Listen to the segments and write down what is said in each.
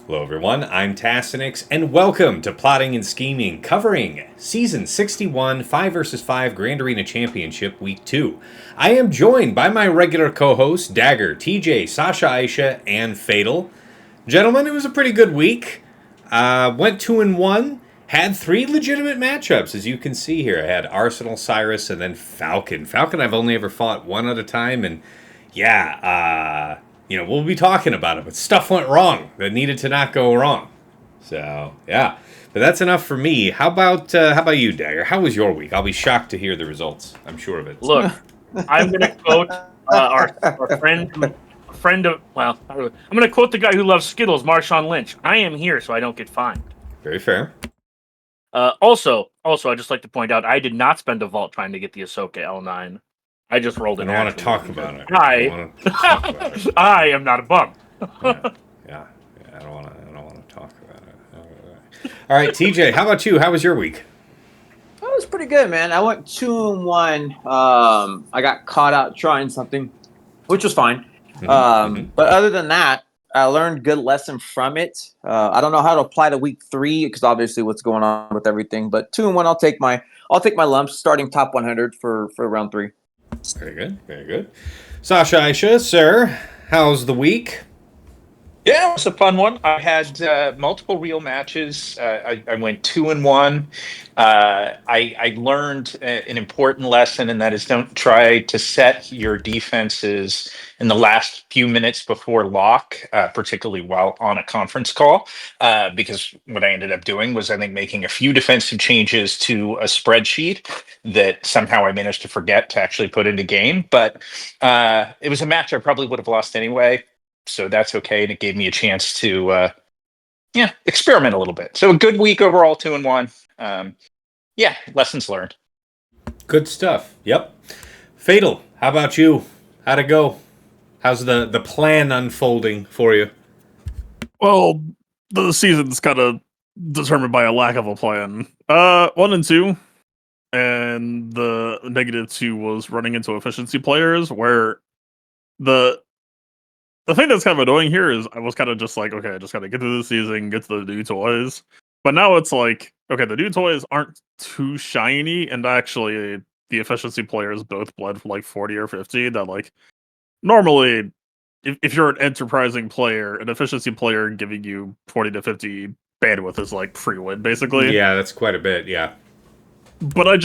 Hello everyone, I'm Tassinix, and welcome to Plotting and Scheming, covering Season 61 5 vs 5 Grand Arena Championship Week 2. I am joined by my regular co-hosts, Dagger, TJ, Sasha Aisha, and Fatal. Gentlemen, it was a pretty good week. Went 2-1, had 3 legitimate matchups, as you can see here. I had Arsenal, Cyrus, and then Falcon. Falcon I've only ever fought one at a time, and yeah, we'll be talking about it, but stuff went wrong that needed to not go wrong. So, yeah. But that's enough for me. How about you, Dagger? How was your week? I'll be shocked to hear the results. I'm sure of it. Look, I'm going to quote our friend of, well, I'm going to quote the guy who loves Skittles, Marshawn Lynch. I am here so I don't get fined. Very fair. Also, I'd just like to point out, I did not spend a vault trying to get the Ahsoka L9. I just rolled it. I don't want to talk about it. I am not a bum. Yeah. I don't want to talk about it. All right, TJ, how about you? How was your week? That was pretty good, man. I went 2-1. I got caught out trying something, which was fine. But other than that, I learned a good lesson from it. I don't know how to apply to week 3 because obviously what's going on with everything. But 2-1, I'll take my lumps, starting top 100 for round 3. Very good, very good. Sasha Aisha, sir, how's the week? Yeah, it was a fun one. I had multiple real matches. I went 2-1. I learned an important lesson, and that is don't try to set your defenses in the last few minutes before lock, particularly while on a conference call, because what I ended up doing was, I think, making a few defensive changes to a spreadsheet that somehow I managed to forget to actually put into game. But it was a match I probably would have lost anyway. So that's okay, and it gave me a chance to, experiment a little bit. So a good week overall, 2-1. Lessons learned. Good stuff. Yep. Fatal, how about you? How'd it go? How's the plan unfolding for you? Well, the season's kind of determined by a lack of a plan. 1 and 2, and the -2 was running into efficiency players, where the thing that's kind of annoying here is I was kind of just like, okay, I just gotta get through the season, get to the new toys. But now it's like, okay, the new toys aren't too shiny, and actually the efficiency players both bled for like 40 or 50. That, like, normally, if you're an enterprising player, an efficiency player giving you 40 to 50 bandwidth is like free win, basically. Yeah, that's quite a bit, yeah. But I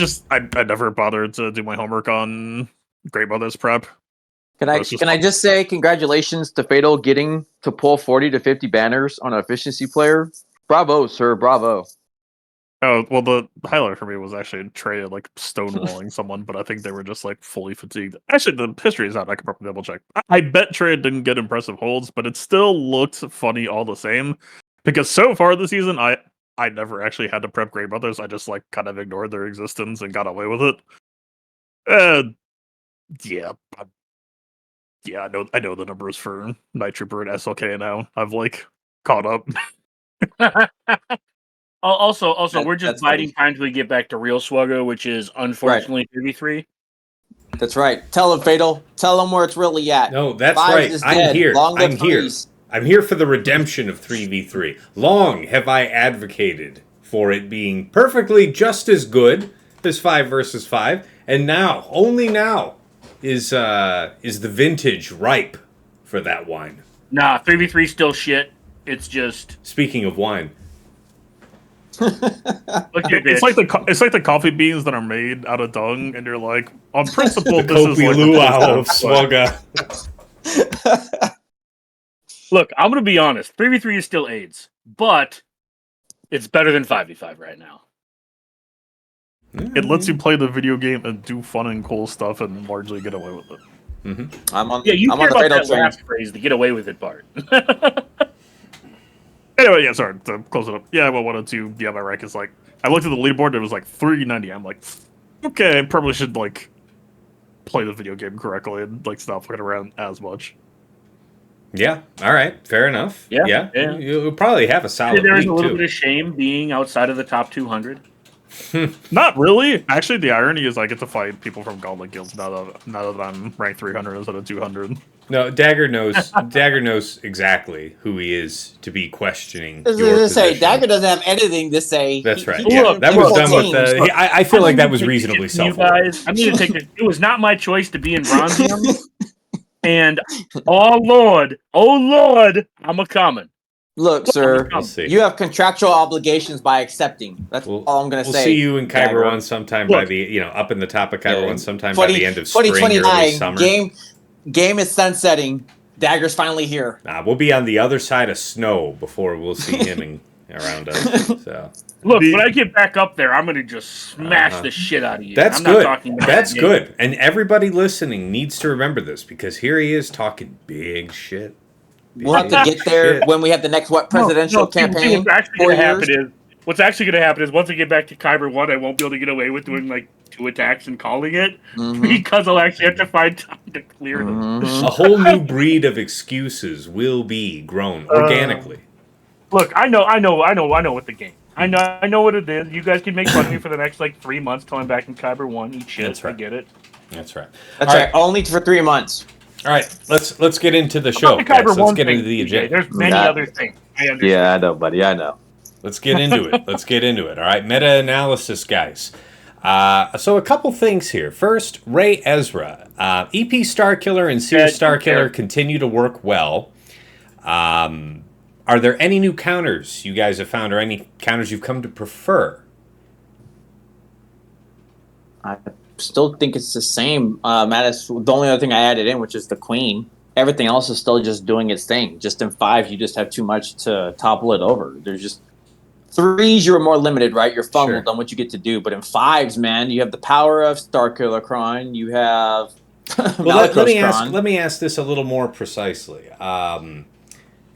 never bothered to do my homework on Great Mother's prep. Can I just say congratulations to Fatal getting to pull 40 to 50 banners on an efficiency player? Bravo, sir. Bravo. Oh, well, the highlight for me was actually Trey like stonewalling someone, but I think they were just like fully fatigued. Actually, the history is out. I can probably double check. I bet Trey didn't get impressive holds, but it still looked funny all the same. Because so far this season, I never actually had to prep Grey Brothers. I just like kind of ignored their existence and got away with it. Yeah, I know the numbers for Night Trooper and SLK now. I've like caught up. Also, we're just biding time till we get back to real Swuggo, which is unfortunately 33. That's right. Tell him, Fatal. Tell him where it's really at. No, that's Fives right. I'm here. I'm here. I'm here for the redemption of 3v3. Long have I advocated for it being perfectly just as good as 5 versus 5, and now, only now, is the vintage ripe for that wine. Nah, 3v3 still shit. It's just... Speaking of wine. It's like the coffee beans that are made out of dung, and you're like, on principle, the this is like luau of Swugga. Look, I'm gonna be honest. 3v3 is still AIDS, but it's better than 5v5 right now. It lets you play the video game and do fun and cool stuff and largely get away with it. Mm-hmm. I'm on the Fatal train. last phrase, the get away with it part. Anyway, yeah, sorry, to close it up. Yeah, I went 1 and 2. Yeah, my rank is like, I looked at the leaderboard, it was like 390. I'm like, okay, I probably should like play the video game correctly and like stop fucking around as much. Yeah, all right, fair enough. Yeah. You'll probably have a solid There's week, a little too. bit of shame being outside of the top 200. Not really. Actually, the irony is I get to fight people from Gauntlet guilds now that I'm ranked 300 instead of 200. No, Dagger knows. Dagger knows exactly who he is to be questioning. I was your going to say, position. Dagger doesn't have anything to say. That's right. He Yeah, Look, that was done with. teams. I feel like that was I need to take reasonably it from you self-aware. guys. I need to take it. It was not my choice to be in Bronzium. And oh Lord, I'm a coming. Look, sir, We'll see. you have contractual obligations by accepting. That's all I'm going to We'll say. see you in Kyber Dagger. 1 sometime by Look. the up in the top of Kyber Yeah. 1 sometime by the end of spring, early 2029, summer. game is sunsetting. Dagger's finally here. We'll be on the other side of snow before we'll see him around us. So Look, when I get back up there, I'm gonna just smash Uh-huh. the shit out of you. that's I'm not good. talking about That's the good. And everybody listening needs to remember this because here he is talking big shit. We'll have to get there when we have the next presidential campaign. What's actually 4 gonna years. happen is once I get back to Kyber 1, I won't be able to get away with doing like 2 attacks and calling it because I'll actually have to find time to clear them. A whole new breed of excuses will be grown organically. Look, I know what the game. I know what it is. You guys can make fun of me for the next like 3 months till I'm back in Kyber 1. Eat shit. That's right. I get it. That's right. That's All right. Only for 3 months. All right, let's get into the show. The Guys. Kyber Let's 1 get thing, into the TJ. agenda. There's many other things. I understand. Yeah, I know, buddy. I know. Let's get into it. All right, meta-analysis, guys. So a couple things here. First, Rey Ezra. EP Starkiller and Seer Starkiller continue to work well. Are there any new counters you guys have found or any counters you've come to prefer? I still think it's the same. Matt, the only other thing I added in, which is the Queen. Everything else is still just doing its thing. Just in 5, you just have too much to topple it over. There's just 3s, you're more limited, right? You're funneled on what you get to do. But in 5s, man, you have the power of Starkiller Kron. You have Well, let me ask this a little more precisely.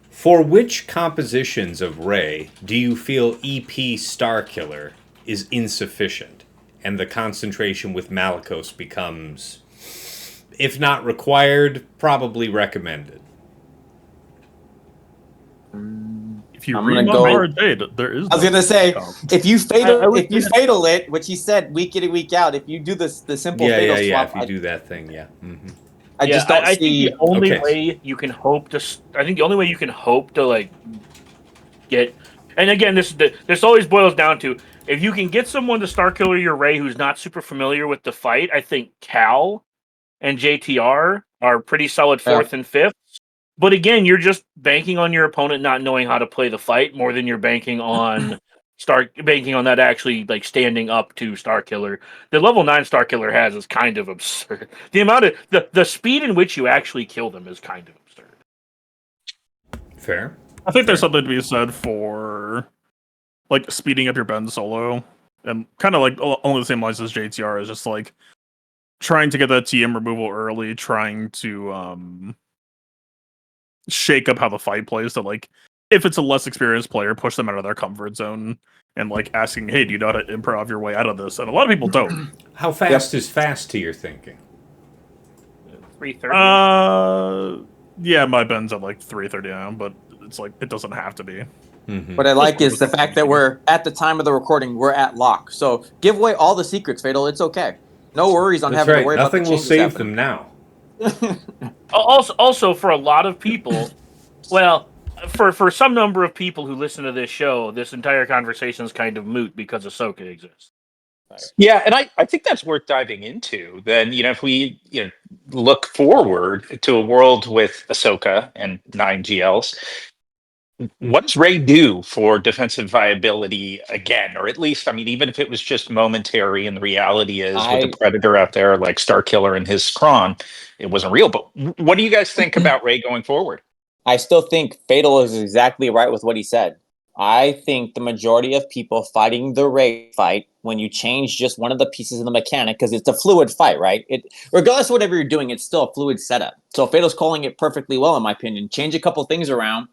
For which compositions of Rey do you feel EP Starkiller is insufficient, and the concentration with Malicos becomes, if not required, probably recommended? If you I'm read gonna go- Mara Jade, there is. I was no gonna say, comp. if you fatal, I fatal it, which he said week in and week out, if you do the simple fatal swap, if you do that thing, yeah. Mm-hmm. I just don't I see. think the only Okay. way you can hope to. I think the only way you can hope to like get. And again, this always boils down to if you can get someone to Starkiller your Rey who's not super familiar with the fight. I think Cal and JTR are pretty solid 4th and 5th. But again, you're just banking on your opponent not knowing how to play the fight more than you're banking on that actually like standing up to Starkiller. The level 9 Starkiller has is kind of absurd. The amount of the speed in which you actually kill them is kind of absurd. Fair. I think there's something to be said for like speeding up your Ben solo, and kind of like along the same lines as JTR is just like trying to get that TM removal early, trying to shake up how the fight plays. To like, if it's a less experienced player, push them out of their comfort zone and like asking, "Hey, do you know how to improv your way out of this?" And a lot of people don't. How fast is fast to your thinking? 330. Yeah, my Ben's at like 330 now, but it's like it doesn't have to be. Mm-hmm. What I like is the fact that we're at the time of the recording, we're at lock. So give away all the secrets, Fatal. It's okay. No worries on That's having right. to worry Nothing about will the save them now. Also, for a lot of people, well, for some number of people who listen to this show, this entire conversation is kind of moot because Ahsoka exists. Yeah, and I think that's worth diving into. Then, if we look forward to a world with Ahsoka and 9 GLs, what does Rey do for defensive viability again? Or at least, I mean, even if it was just momentary, and the reality is with the Predator out there like Starkiller and his Kron, it wasn't real. But what do you guys think about Rey going forward? I still think Fatal is exactly right with what he said. I think the majority of people fighting the Rey fight, when you change just one of the pieces of the mechanic, because it's a fluid fight, right? Regardless of whatever you're doing, it's still a fluid setup. So Fatal's calling it perfectly well, in my opinion. Change a couple things around.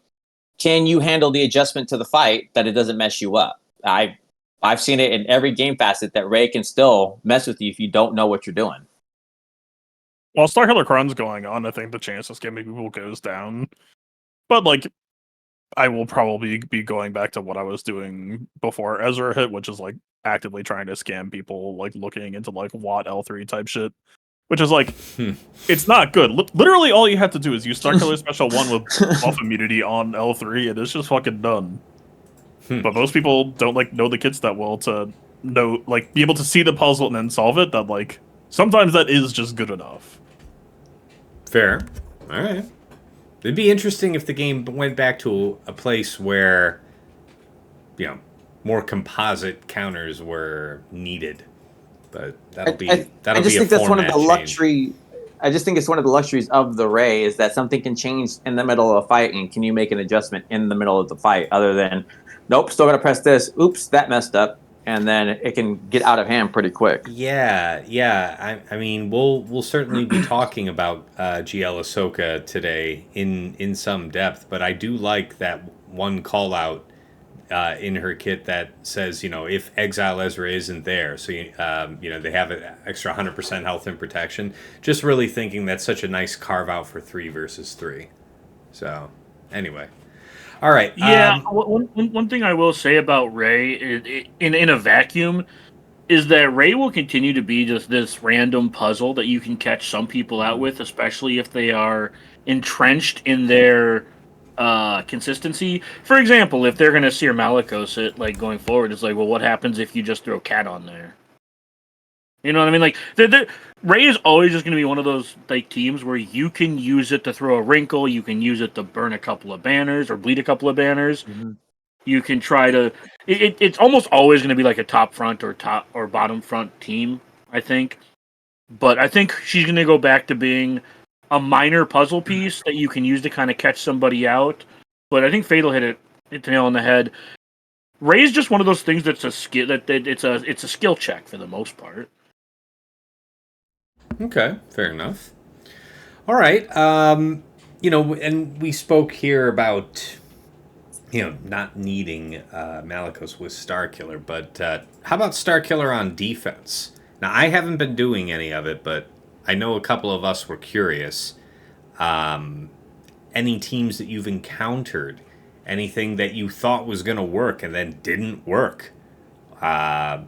Can you handle the adjustment to the fight that it doesn't mess you up? I've seen it in every game facet that Rey can still mess with you if you don't know what you're doing. While Starkiller Kron's going on, I think the chance of scamming people goes down. But like, I will probably be going back to what I was doing before Ezra hit, which is like actively trying to scam people, like looking into like Watt L3 type shit, which is like, it's not good. Literally, all you have to do is use Starkiller Special 1 with buff immunity on L3, and it's just fucking done. But most people don't like know the kits that well to know, like, be able to see the puzzle and then solve it. That like sometimes that is just good enough. Fair. All right. It'd be interesting if the game went back to a place where, more composite counters were needed. But that'll be a luxury. I just think it's one of the luxuries of the Ray is that something can change in the middle of a fight, and can you make an adjustment in the middle of the fight other than, nope, still gonna press this. Oops, that messed up, and then it can get out of hand pretty quick. Yeah. I mean, we'll certainly be talking about GL Ahsoka today in some depth, but I do like that one call out in her kit that says, if Exile Ezra isn't there, so they have an extra 100% health and protection. Just really thinking that's such a nice carve out for 3 versus 3. So anyway. All right. Yeah, one thing I will say about Ray in a vacuum is that Ray will continue to be just this random puzzle that you can catch some people out with, especially if they are entrenched in their consistency. For example, if they're going to Seer Malicos it, like, going forward, it's like, well, what happens if you just throw Cat on there? You know what I mean? Like, Ray is always just going to be one of those like teams where you can use it to throw a wrinkle, you can use it to burn a couple of banners or bleed a couple of banners. Mm-hmm. You can try to. It's almost always going to be like a top front or top or bottom front team, I think. But I think she's going to go back to being a minor puzzle piece that you can use to kind of catch somebody out. But I think Fatal hit the nail on the head. Ray's just one of those things that's a skill that it's a skill check for the most part. Okay, fair enough. All right, and we spoke here about not needing Malicos with Starkiller, but how about Starkiller on defense? Now, I haven't been doing any of it, but I know a couple of us were curious. Any teams that you've encountered, anything that you thought was going to work and then didn't work? Any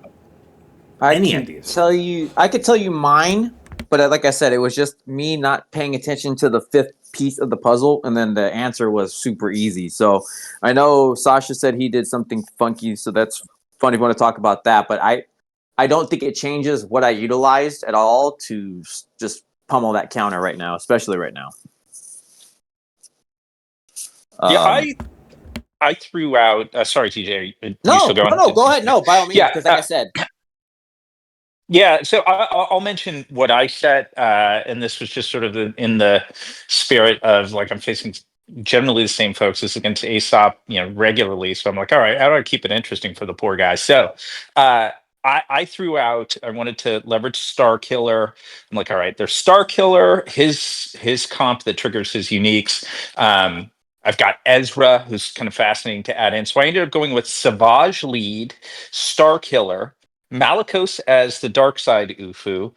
ideas? I could tell you mine, but like I said, it was just me not paying attention to the 5th piece of the puzzle, and then the answer was super easy. So I know Sasha said he did something funky, so that's funny if you want to talk about that, but I don't think it changes what I utilized at all to just pummel that counter right now, especially right now. I threw out. Sorry, TJ. No, go ahead. No, by all means, because like I said. Yeah, so I'll mention what I said, and this was just sort of in the spirit of, like, I'm facing generally the same folks as against Aesop, regularly. So I'm like, all right, how do I keep it interesting for the poor guy? So I threw out. I wanted to leverage Starkiller. I'm like, all right, there's Starkiller, his comp that triggers his uniques. I've got Ezra, who's kind of fascinating to add in. So I ended up going with Savage lead, Starkiller, Malicos as the dark side Ufu,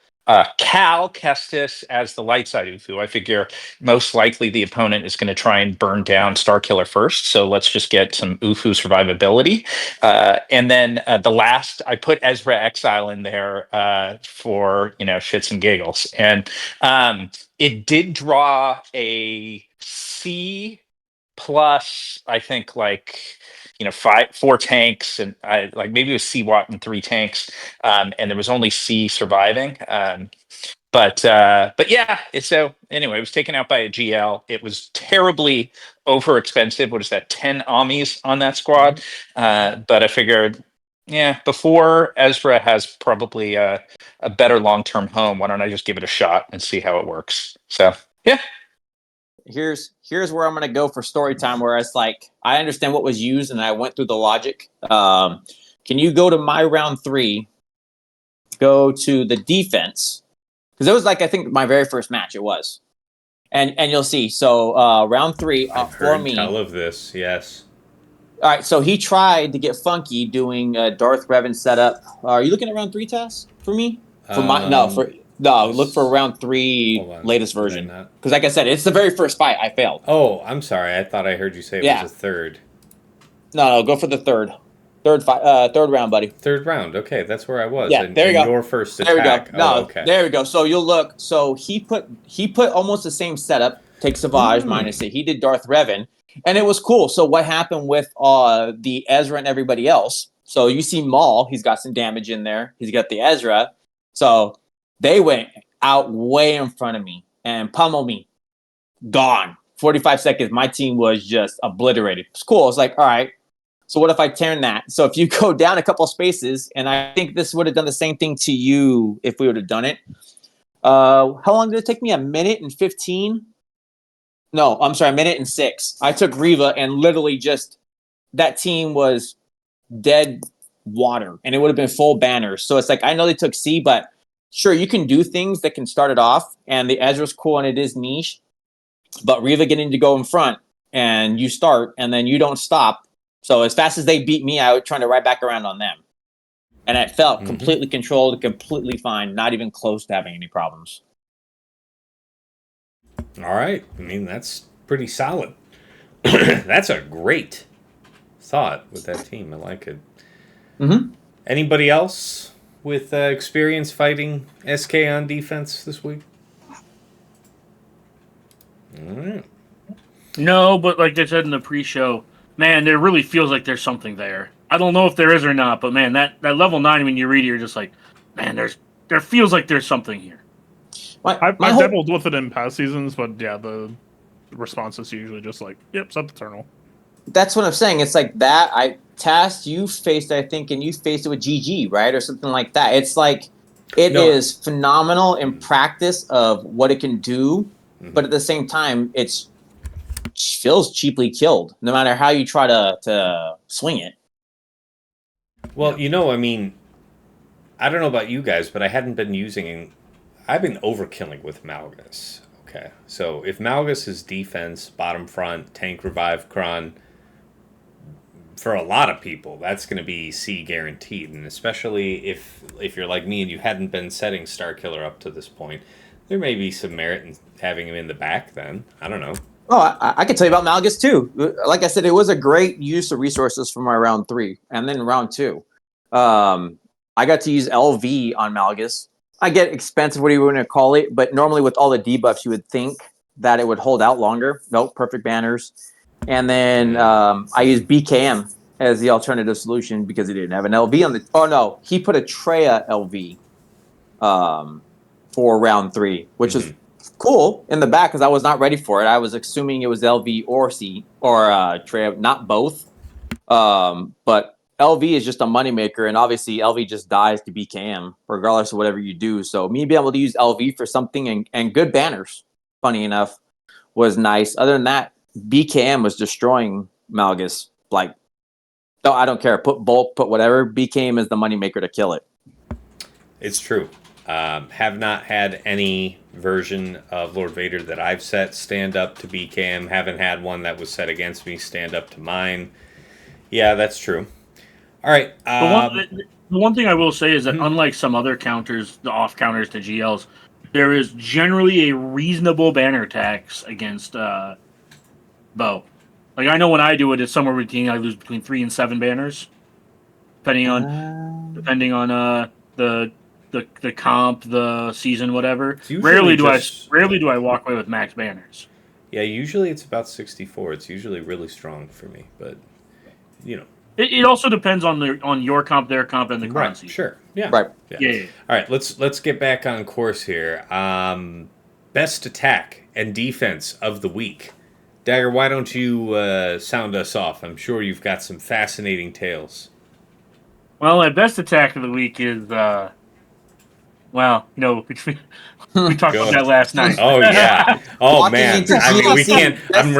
Cal Kestis as the light side Ufu. I figure most likely the opponent is going to try and burn down Starkiller first, so let's just get some Ufu survivability. And then the last, I put Ezra Exile in there for shits and giggles, and it did draw a C plus, I think, like 4 tanks, and maybe it was C Watt and 3 tanks, and there was only C surviving. But yeah. So anyway, it was taken out by a GL. It was terribly over expensive. What is that? 10 Amis on that squad. But I figured, before Ezra has probably a better long-term home, why don't I just give it a shot and see how it works? So yeah. Here's where I'm gonna go for story time, where it's like I understand what was used and I went through the logic. Can you go to my round 3? Go to the defense, because it was like I think my very first match. It was, and you'll see. So round 3 I've for heard me. Tell of this, yes. All right, so he tried to get funky doing Darth Revan setup. Are you looking at round 3 tasks for me? Look for round 3 latest version. Because like I said, it's the very first fight. I failed. Oh, I'm sorry. I thought I heard you say it was a third. No, go for the third. Third round, buddy. Third round. Okay, that's where I was. Yeah, there you go. Your first There we attack. go. No, Oh, okay. there we go. So you'll look. So he put almost the same setup. Take Savage minus it. He did Darth Revan, and it was cool. So what happened with the Ezra and everybody else? So you see Maul. He's got some damage in there. He's got the Ezra. So they went out way in front of me and pummeled me. Gone. 45 seconds. My team was just obliterated. It's cool. It's like, all right. So what if I turn that? So if you go down a couple spaces, and I think this would have done the same thing to you if we would have done it. How long did it take me? A minute and 15? No, I'm sorry, a minute and 6. I took Reva and literally just that team was dead water, and it would have been full banners. So it's like I know they took C, but sure, you can do things that can start it off, and the Ezra's cool and it is niche. But Reva getting to go in front, and you start, and then you don't stop. So as fast as they beat me out, trying to ride back around on them. And it felt completely controlled, completely fine, not even close to having any problems. All right. I mean, that's pretty solid. That's a great thought with that team. I like it. Mm-hmm. Anybody else with experience fighting SK on defense this week? All right. No, but like they said in the pre-show, man, there really feels like there's something there. I don't know if there is or not, but man, that level 9, when you read it, you're just like, man, there feels like there's something here. I've dabbled with it in past seasons, but yeah, the response is usually just like, yep, set the Eternal. That's what I'm saying. It's like that. You faced, I think, and you faced it with GG, right? Or something like that. It's like, it is phenomenal in practice of what it can do, but at the same time, it feels cheaply killed, no matter how you try to swing it. Well, I mean, I don't know about you guys, but I hadn't been using... I've been overkilling with Malgus. Okay, so if Malgus is defense, bottom front, tank revive, Kron, for a lot of people, that's going to be C guaranteed. And especially if you're like me and you hadn't been setting Starkiller up to this point, there may be some merit in having him in the back then. I don't know. Oh, I can tell you about Malgus too. Like I said, it was a great use of resources for my round 3. And then round 2. I got to use LV on Malgus. I get expensive, what do you want to call it? But normally with all the debuffs, you would think that it would hold out longer. Nope, perfect banners. And then I used BKM as the alternative solution because he didn't have an LV on the... Oh, no. He put a Treya LV for round 3, which is cool in the back because I was not ready for it. I was assuming it was LV or C or Treya, not both. But LV is just a moneymaker, and obviously LV just dies to BKM regardless of whatever you do. So me being able to use LV for something and good banners, funny enough, was nice. Other than that, BKM was destroying Malgus. Like, no, I don't care. Put Bolt, put whatever. BKM is the moneymaker to kill it. It's true. Have not had any version of Lord Vader that I've set stand up to BKM. Haven't had one that was set against me stand up to mine. Yeah, that's true. All right. The one thing I will say is that unlike some other counters, the off counters to GLs, there is generally a reasonable banner tax against Bo. Like I know when I do it, it's somewhere between I lose between 3 and 7 banners, depending on the comp, the season, whatever. Rarely do I walk away with max banners. Yeah, usually it's about 64. It's usually really strong for me, but It also depends on your comp, their comp, and the currency. Right, sure. Yeah. Right. Yeah. All right, let's get back on course here. Best attack and defense of the week. Dagger, why don't you sound us off? I'm sure you've got some fascinating tales. Well, my best attack of the week is we talked about that last night. Oh yeah. Oh Walking man. into I mean, we GLC. can't. I'm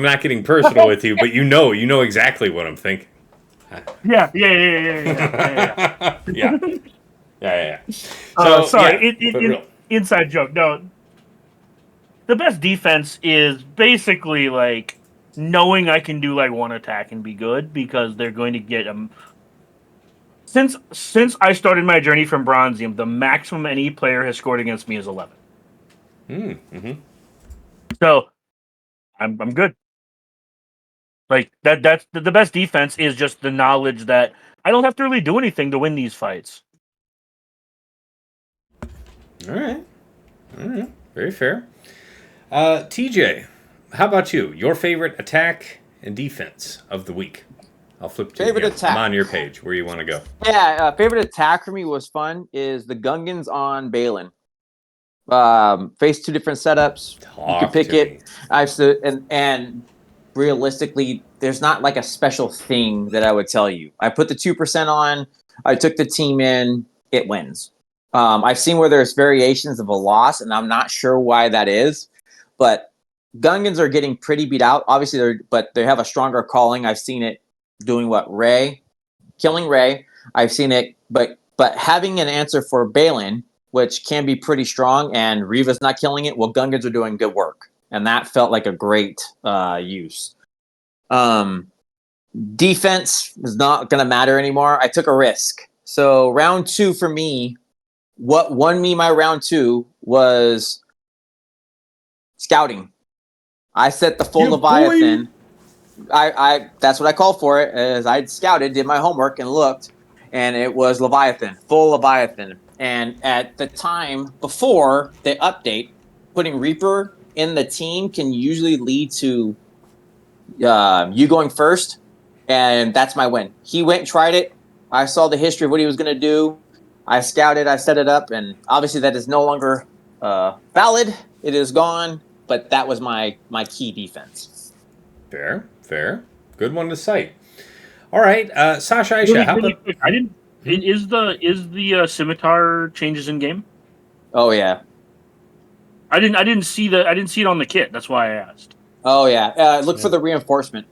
not getting personal with you, but you know exactly what I'm thinking. Yeah. Yeah. Sorry, real. inside joke. No, the best defense is basically like knowing I can do like one attack and be good because they're going to get them. Since I started my journey from Bronzium, the maximum any player has scored against me is 11. Mm-hmm. So I'm good. Like that's the best defense is just the knowledge that I don't have to really do anything to win these fights. All right. Very fair. TJ, how about you? Your favorite attack and defense of the week? I'll flip to Favorite you. attack. I'm on your page. Where you want to go? Yeah, favorite attack for me was fun is the Gungans on Balin. Face two different setups. You can pick it. And realistically, there's not like a special thing that I would tell you. I put the 2% on. I took the team in. It wins. I've seen where there's variations of a loss, and I'm not sure why that is. But Gungans are getting pretty beat out. Obviously, but they have a stronger calling. I've seen it doing killing Ray. I've seen it, but having an answer for Balin, which can be pretty strong, and Reva's not killing it. Well, Gungans are doing good work, and that felt like a great use. Defense is not going to matter anymore. I took a risk. So round 2 for me, what won me my round 2 was scouting. I set the full Leviathan. Boy. I that's what I called for it. As I scouted, did my homework, and looked, and it was Leviathan, full Leviathan. And at the time before the update, putting Reaper in the team can usually lead to you going first, and that's my win. He went and tried it. I saw the history of what he was going to do. I scouted, I set it up, and obviously that is no longer valid. It is gone, but that was my key defense. Fair. Good one to cite. All right, Sasha, Aisha, how about... I didn't. Is the scimitar changes in game? Oh yeah. I didn't see it on the kit. That's why I asked. Oh yeah. Look for the reinforcement.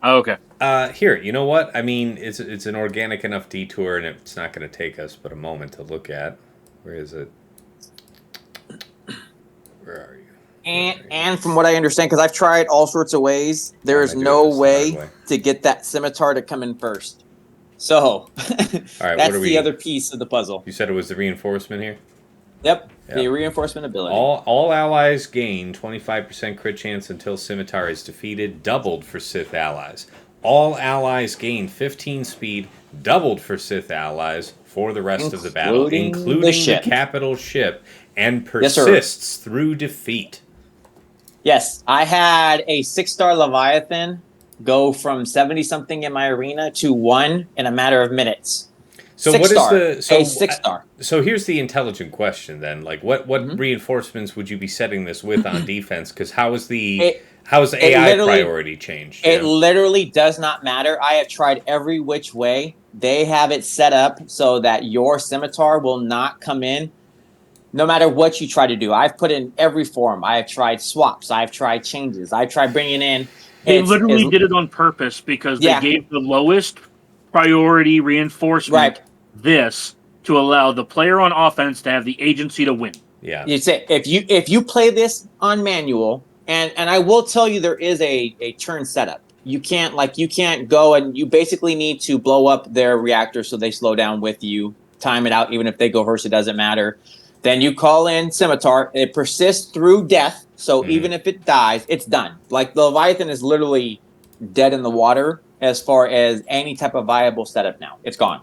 Oh, okay. Here, you know what? I mean, it's an organic enough detour, and it's not going to take us but a moment to look at. Where is it? Where are you? And from what I understand, because I've tried all sorts of ways, there is no way to get that scimitar to come in first. So all right, that's the other piece of the puzzle. You said it was the reinforcement here? Yep. The reinforcement ability. All allies gain 25% crit chance until scimitar is defeated, doubled for Sith allies. All allies gain 15 speed, doubled for Sith allies for the rest of the battle, including the capital ship, and persists through defeat. Yes, I had a 6-star Leviathan go from 70-something in my arena to 1 in a matter of minutes. So what is the... a 6-star. So here's the intelligent question then. Like, what reinforcements would you be setting this with on defense? Because how is the AI priority changed? It literally does not matter. I have tried every which way. They have it set up so that your scimitar will not come in no matter what you try to do. I've put in every form. I have tried swaps. I've tried changes. I've tried bringing in... They literally did it on purpose because they gave the lowest priority reinforcement this to allow the player on offense to have the agency to win. Yeah. You say if you play this on manual, and I will tell you there is a turn setup. You can't go, and you basically need to blow up their reactor so they slow down with you, time it out, even if they go first, it doesn't matter. Then you call in scimitar. It persists through death. So even if it dies, it's done. Like the Leviathan is literally dead in the water as far as any type of viable setup now. It's gone.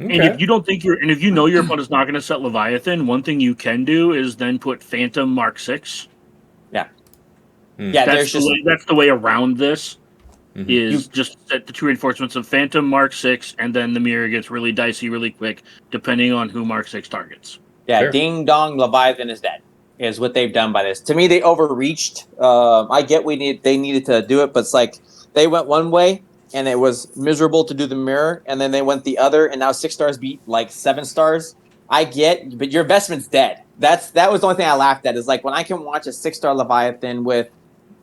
Okay. And if you don't think if you know your opponent's not going to set Leviathan, one thing you can do is then put Phantom Mark 6. Yeah. Yeah, that's the way around this. Is just set the 2 reinforcements of Phantom Mark 6, and then the mirror gets really dicey really quick, depending on who Mark 6 targets. Yeah, sure. Ding dong, Leviathan is dead, is what they've done by this. To me, they overreached. I get they needed to do it, but it's like they went one way, and it was miserable to do the mirror, and then they went the other, and now 6 stars beat like 7 stars. I get, but your investment's dead. That was the only thing I laughed at, is like when I can watch a 6-star Leviathan with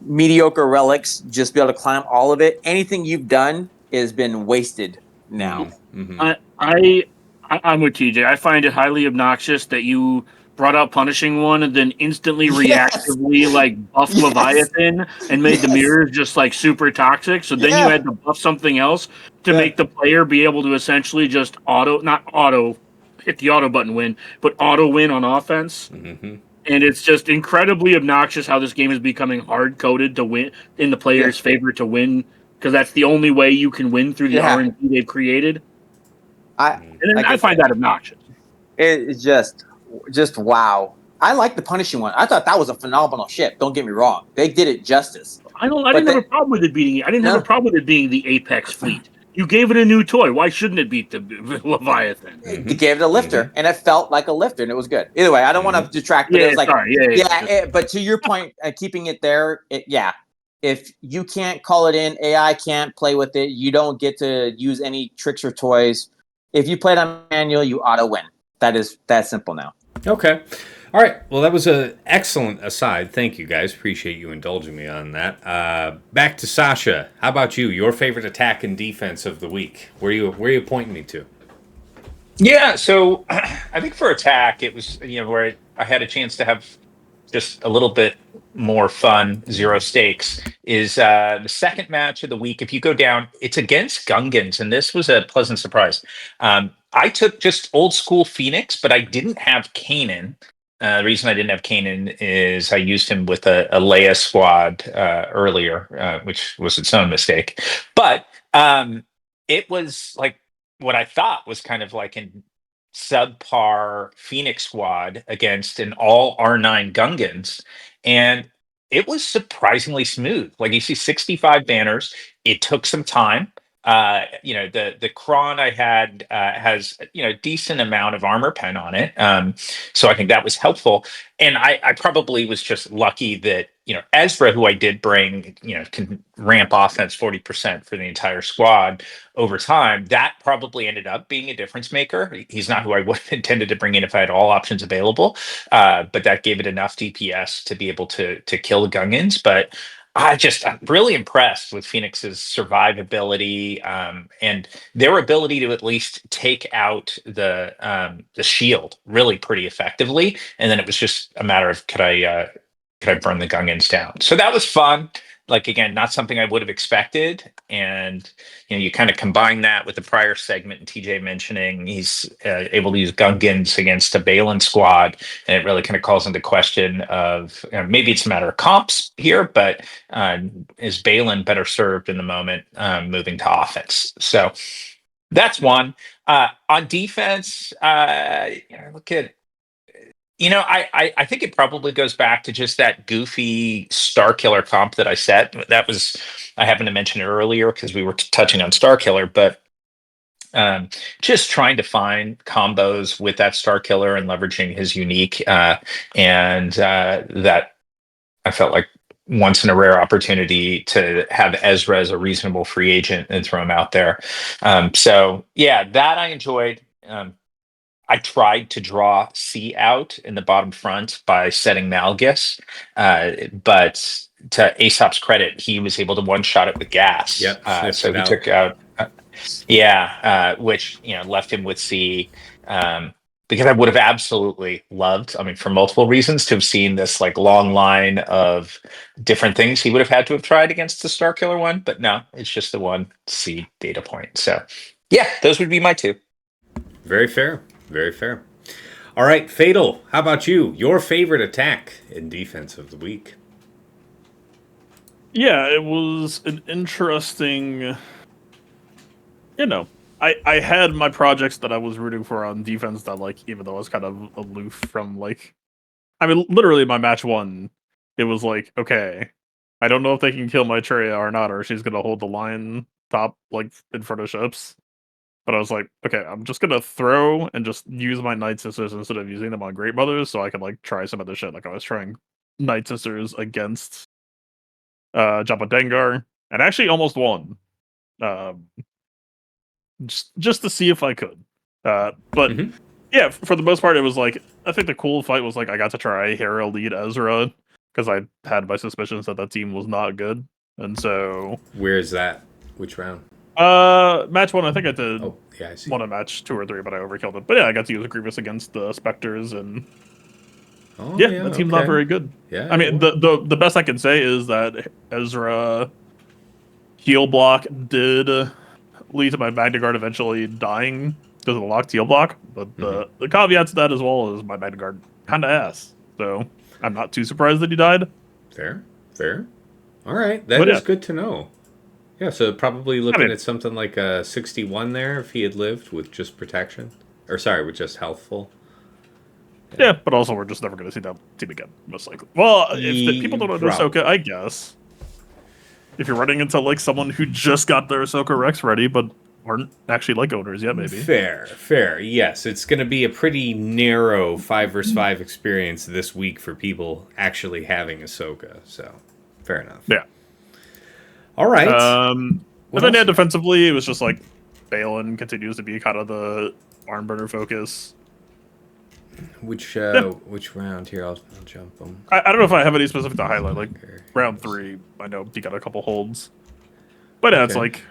mediocre relics just be able to climb all of it. Anything you've done has been wasted now. I'm with TJ. I find it highly obnoxious that you brought out Punishing One and then instantly reactively buffed Leviathan and made the mirrors just super toxic. So then you had to buff something else to make the player be able to essentially just hit the auto button win, but auto win on offense. And it's just incredibly obnoxious how this game is becoming hard coded to win in the player's favor to win, because that's the only way you can win through the RNG they've created. I find that obnoxious. It's just wow. I like the punishing one. I thought that was a phenomenal ship. Don't get me wrong; they did it justice. I didn't have a problem with it beating. I didn't have a problem with it being the Apex fleet. You gave it a new toy. Why shouldn't it beat the Leviathan? They gave it a lifter, and it felt like a lifter, and it was good. Either way, I don't want to detract, but it was like, but to your point, keeping it there, if you can't call it in, AI can't play with it. You don't get to use any tricks or toys. If you play it on manual, you auto win. That's simple now. Okay. All right. Well, that was an excellent aside. Thank you, guys. Appreciate you indulging me on that. Back to Sasha. How about you? Your favorite attack and defense of the week? Where are you pointing me to? Yeah, so I think for attack, it was where I had a chance to have just a little bit more fun, zero stakes. Is the second match of the week? If you go down, it's against Gungans, and this was a pleasant surprise. I took just old school Phoenix, but I didn't have Kanan. The reason I didn't have Kanan is I used him with a Leia squad earlier, which was its own mistake. But it was like what I thought was kind of like an subpar Phoenix squad against an all R9 Gungans. And it was surprisingly smooth. Like you see 65 banners. It took some time. The Kron I had has decent amount of armor pen on it, so I think that was helpful. And I probably was just lucky that Ezra, who I did bring, can ramp offense 40% for the entire squad over time. That probably ended up being a difference maker. He's not who I would have intended to bring in if I had all options available, but that gave it enough DPS to be able to kill the Gungans. But I'm really impressed with Phoenix's survivability and their ability to at least take out the shield really pretty effectively. And then it was just a matter of could I burn the Gungans down? So that was fun. Like again, not something I would have expected. And you kind of combine that with the prior segment and TJ mentioning he's able to use Gungans against a Balin squad, and it really kind of calls into question of maybe it's a matter of comps here, but is Balin better served in the moment moving to offense? So that's one. On defense, look at. I think it probably goes back to just that goofy Star Killer comp that I set. I happened to mention it earlier because we were touching on Star Killer, but just trying to find combos with that Star Killer and leveraging his unique, and that I felt like once in a rare opportunity to have Ezra as a reasonable free agent and throw him out there. So yeah, that I enjoyed. I tried to draw C out in the bottom front by setting Malgus, but to Aesop's credit, he was able to one-shot it with gas. Yep, so he out. took out, which left him with C. Because I would have absolutely loved, for multiple reasons, to have seen this like long line of different things he would have had to have tried against the Star Killer one. But no, it's just the one C data point. So yeah, those would be my two. Very fair. Very fair. All right, Fatal, how about you? Your favorite attack and defense of the week? Yeah, it was an interesting... I had my projects that I was rooting for on defense that, like, even though I was kind of aloof from, like... literally my match one, it was like, okay, I don't know if they can kill my Treya or not, or she's going to hold the line top, like, in front of ships. But I was like, okay, I'm just gonna throw and just use my Night Sisters instead of using them on Great Mothers, so I can like try some other shit. Like I was trying Night Sisters against Jabba Dengar, and actually almost won. Just to see if I could. But yeah, for the most part, it was like I think the cool fight was like I got to try Hera lead Ezra because I had my suspicions that team was not good, and so where is that? Which round? Match one, I think I did. Oh, yeah, I see. Won a match 2 or 3, but I overkilled it. But yeah, I got to use a Grievous against the Spectres, and the team's not very good. Yeah, the best I can say is that Ezra heal block did lead to my Magna Guard eventually dying because of the locked heal block. But the caveat to that as well is my Magna Guard kind of ass. So I'm not too surprised that he died. Fair. All right, that is good to know. Yeah, so probably looking at something like a 61 there if he had lived with just protection. Or sorry, with just healthful. Yeah, but also we're just never going to see that team again, most likely. Well, if the people don't know Ahsoka, I guess. If you're running into like someone who just got their Ahsoka Rex ready, but aren't actually like owners yet, maybe. Fair. Yes, it's going to be a pretty narrow 5 versus 5 experience this week for people actually having Ahsoka. So, fair enough. Yeah. All right. And then defensively, it was just like Balin continues to be kind of the barn burner focus. Which round here? I'll jump them. I don't know if I have any specific to highlight. Like round 3, I know he got a couple holds, but yeah, it's like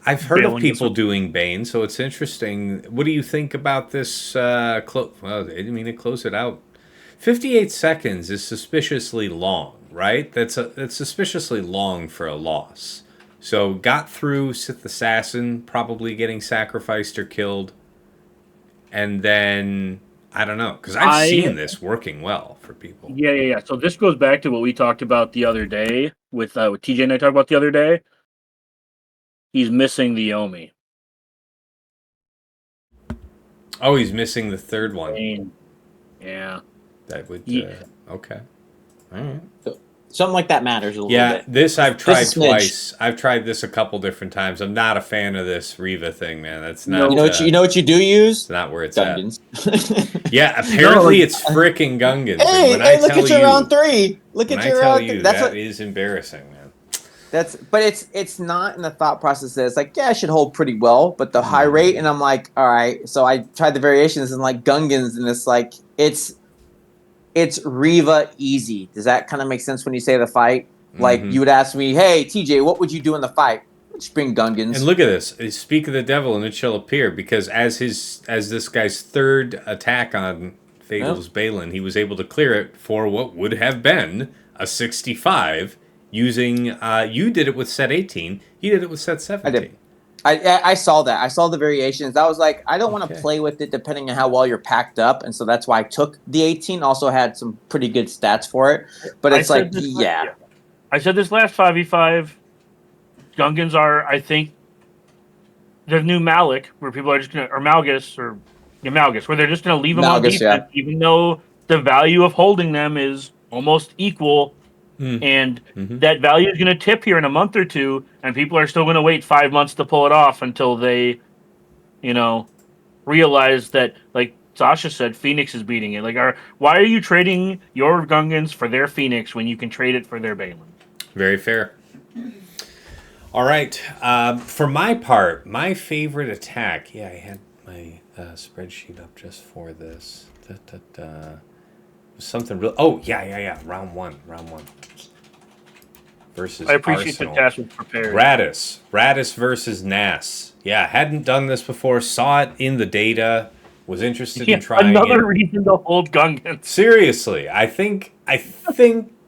I've heard of people doing Bane, so it's interesting. What do you think about this? Well, I didn't mean to close it out. 58 seconds is suspiciously long, right? That's suspiciously long for a loss. So got through Sith Assassin, probably getting sacrificed or killed, and then I don't know, because I've seen this working well for people. Yeah. So this goes back to what we talked about the other day with TJ and I talked about the other day. He's missing the Yomi. Oh, he's missing the third one. Yeah. That would okay. All right. Something like that matters a little bit. Yeah, this I've tried twice. I've tried this a couple different times. I'm not a fan of this Riva thing, man. That's not. You know what you do use? It's not where it's Gungans. at. Yeah, apparently it's freaking Gungans. Hey, look at your round 3. Look at your round 3. That is embarrassing, man. But it's not in the thought process that it's like, yeah, I should hold pretty well, but the high rate, and I'm like, all right. So I tried the variations and like Gungans, and it's like it's Riva easy. Does that kind of make sense when you say the fight? Like you would ask me, hey TJ, what would you do in the fight? Just bring Gungans. And look at this. Speak of the devil, and it shall appear. Because as this guy's third attack on Fagel's Balin, he was able to clear it for what would have been a 65. Using you did it with set 18. He did it with set 17. I did. I saw that. I saw the variations. I was like, I don't want to play with it depending on how well you're packed up, and so that's why I took the 18. Also had some pretty good stats for it, but it's like, yeah. I said this last 5v5. Gungans are, I think, the new Malik, where people are just gonna, or Malgus, where they're just gonna leave them on defense, even though the value of holding them is almost equal. And that value is going to tip here in a month or two, and people are still going to wait 5 months to pull it off until they, realize that, like Sasha said, Phoenix is beating it. Like, why are you trading your Gungans for their Phoenix when you can trade it for their Balin? Very fair. All right. For my part, my favorite attack. Yeah, I had my spreadsheet up just for this. Something real. Oh, yeah. Round one. Versus I appreciate Arsenal. the task was prepared. Radis versus Nass. Yeah, hadn't done this before. Saw it in the data. Was interested in trying another reason to hold Gungans. Seriously, I think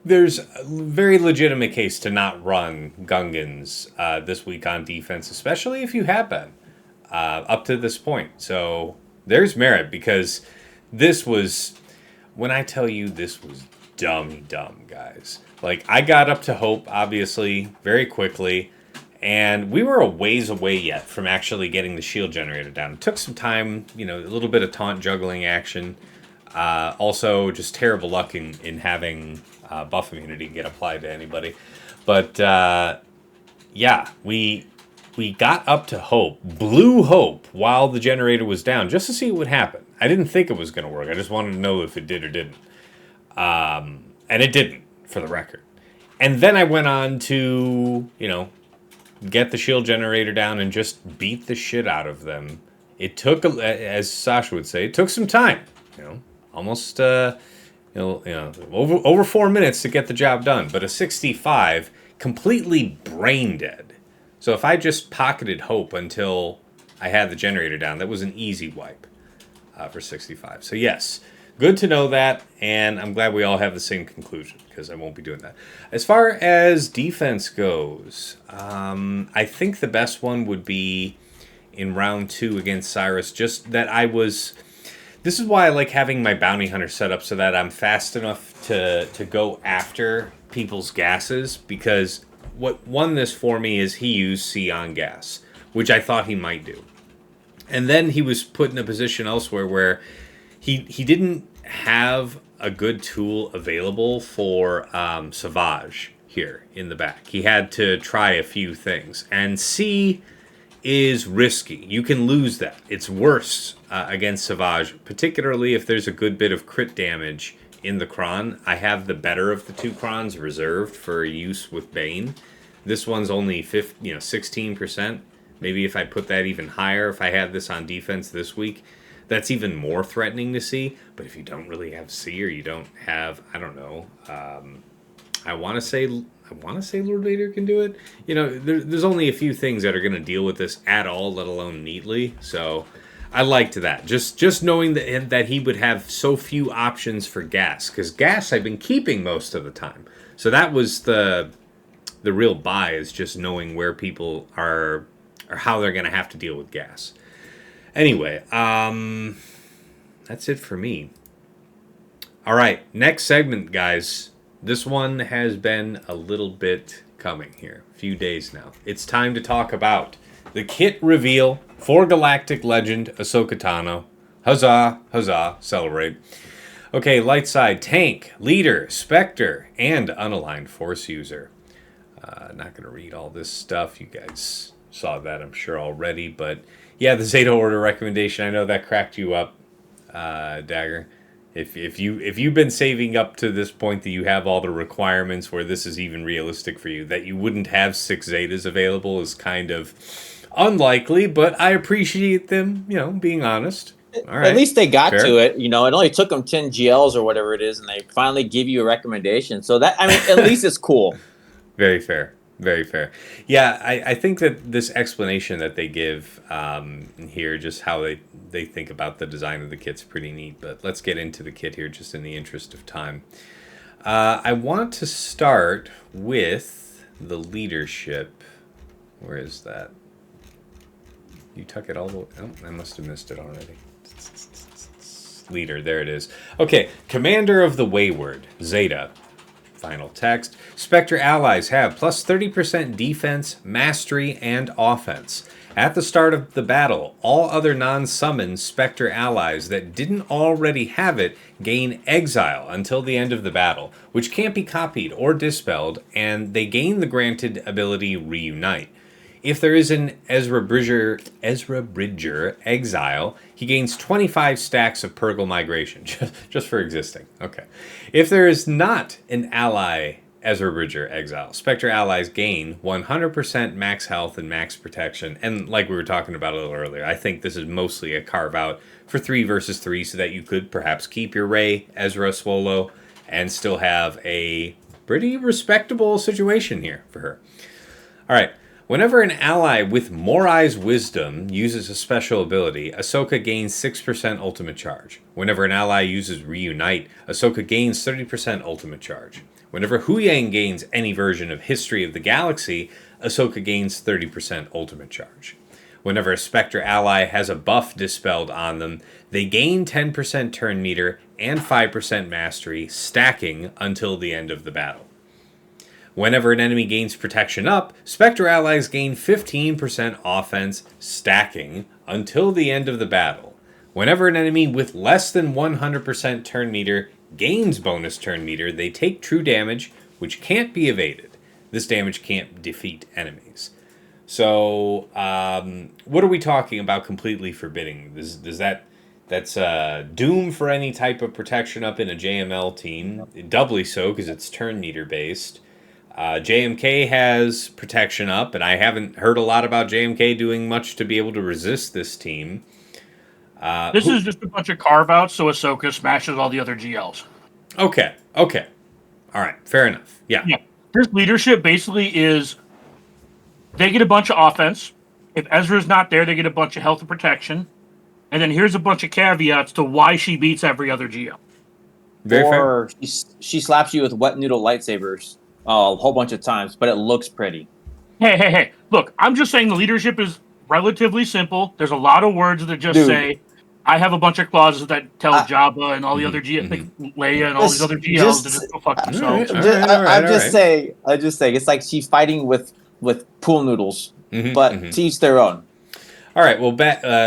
there's a very legitimate case to not run Gungans this week on defense, especially if you have been up to this point. So there's merit, because this was. When I tell you this was dumb, guys. Like, I got up to Hope, obviously, very quickly, and we were a ways away yet from actually getting the shield generator down. It took some time, a little bit of taunt juggling action. Also, just terrible luck in having buff immunity get applied to anybody. But, yeah, we got up to Hope, blew Hope while the generator was down, just to see what would happen. I didn't think it was going to work. I just wanted to know if it did or didn't. And it didn't, for the record. And then I went on to, get the shield generator down and just beat the shit out of them. It took, as Sasha would say, it took some time. Almost, over 4 minutes to get the job done. But a 65, completely brain dead. So if I just pocketed Hope until I had the generator down, that was an easy wipe. For 65. So yes, good to know that, and I'm glad we all have the same conclusion, because I won't be doing that. As far as defense goes, I think the best one would be in round 2 against Cyrus, just that This is why I like having my bounty hunter set up so that I'm fast enough to go after people's gases, because what won this for me is he used Sion gas, which I thought he might do. And then he was put in a position elsewhere where he didn't have a good tool available for Savage here in the back. He had to try a few things. And C is risky. You can lose that. It's worse against Savage, particularly if there's a good bit of crit damage in the Kron. I have the better of the two Krons reserved for use with Bane. This one's only 16%. Maybe if I put that even higher, if I had this on defense this week, that's even more threatening to see. But if you don't really have C, or you don't have, I don't know, I want to say Lord Vader can do it. There's only a few things that are going to deal with this at all, let alone neatly. So I liked that. Just knowing that he would have so few options for gas, because gas I've been keeping most of the time. So that was the real buy, is just knowing where people are, or how they're going to have to deal with gas. Anyway, that's it for me. All right, next segment, guys. This one has been a little bit coming here, a few days now. It's time to talk about the kit reveal for Galactic Legend Ahsoka Tano. Huzzah, huzzah, celebrate. Okay, light side, tank, leader, Spectre, and unaligned Force user. Not going to read all this stuff. You guys saw that, I'm sure, already. But yeah, the Zeta Order recommendation, I know that cracked you up, Dagger. If you've been saving up to this point that you have all the requirements where this is even realistic for you, that you wouldn't have 6 Zetas available is kind of unlikely, but I appreciate them, being honest. All right. At least they got Fair. to it. It only took them 10 GLs or whatever it is, and they finally give you a recommendation. So that, at least it's cool. Very fair. Very fair. Yeah, I think that this explanation that they give here, just how they think about the design of the kit's pretty neat. But let's get into the kit here just in the interest of time. I want to start with the leadership. Where is that? You tuck it all the way. Oh, I must have missed it already. Leader, there it is. Okay, Commander of the Wayward, Zeta. Final text. Spectre allies have plus 30% defense, mastery, and offense. At the start of the battle, all other non-summoned Spectre allies that didn't already have it gain exile until the end of the battle, which can't be copied or dispelled, and they gain the granted ability Reunite. If there is an Ezra Bridger exile, he gains 25 stacks of Purgle Migration, just for existing. Okay. If there is not an ally Ezra Bridger exile, Spectre allies gain 100% max health and max protection. And like we were talking about a little earlier, I think this is mostly a carve out for 3 versus 3 so that you could perhaps keep your Rey, Ezra, Swolo, and still have a pretty respectable situation here for her. All right. Whenever an ally with Morai's Wisdom uses a special ability, Ahsoka gains 6% ultimate charge. Whenever an ally uses Reunite, Ahsoka gains 30% ultimate charge. Whenever Huyang gains any version of History of the Galaxy, Ahsoka gains 30% ultimate charge. Whenever a Spectre ally has a buff dispelled on them, they gain 10% turn meter and 5% mastery, stacking until the end of the battle. Whenever an enemy gains protection up, Spectre allies gain 15% offense, stacking, until the end of the battle. Whenever an enemy with less than 100% turn meter gains bonus turn meter, they take true damage, which can't be evaded. This damage can't defeat enemies. So, what are we talking about completely forbidding? That's doom for any type of protection up in a JML team. Doubly so, because it's turn meter based. JMK has protection up, and I haven't heard a lot about JMK doing much to be able to resist this team. This is just a bunch of carve-outs, so Ahsoka smashes all the other GLs. Okay. All right, fair enough. Yeah. This leadership basically is they get a bunch of offense. If Ezra's not there, they get a bunch of health and protection. And then here's a bunch of caveats to why she beats every other GL. Very or fair. She slaps you with wet noodle lightsabers a whole bunch of times, but it looks pretty. Hey. Look, I'm just saying the leadership is relatively simple. There's a lot of words that just say, I have a bunch of clauses that tell Jabba and all the other like Leia and all these other GLs to just go fuck themselves. I'm just saying, it's like she's fighting with pool noodles, but to each their own. All right, well,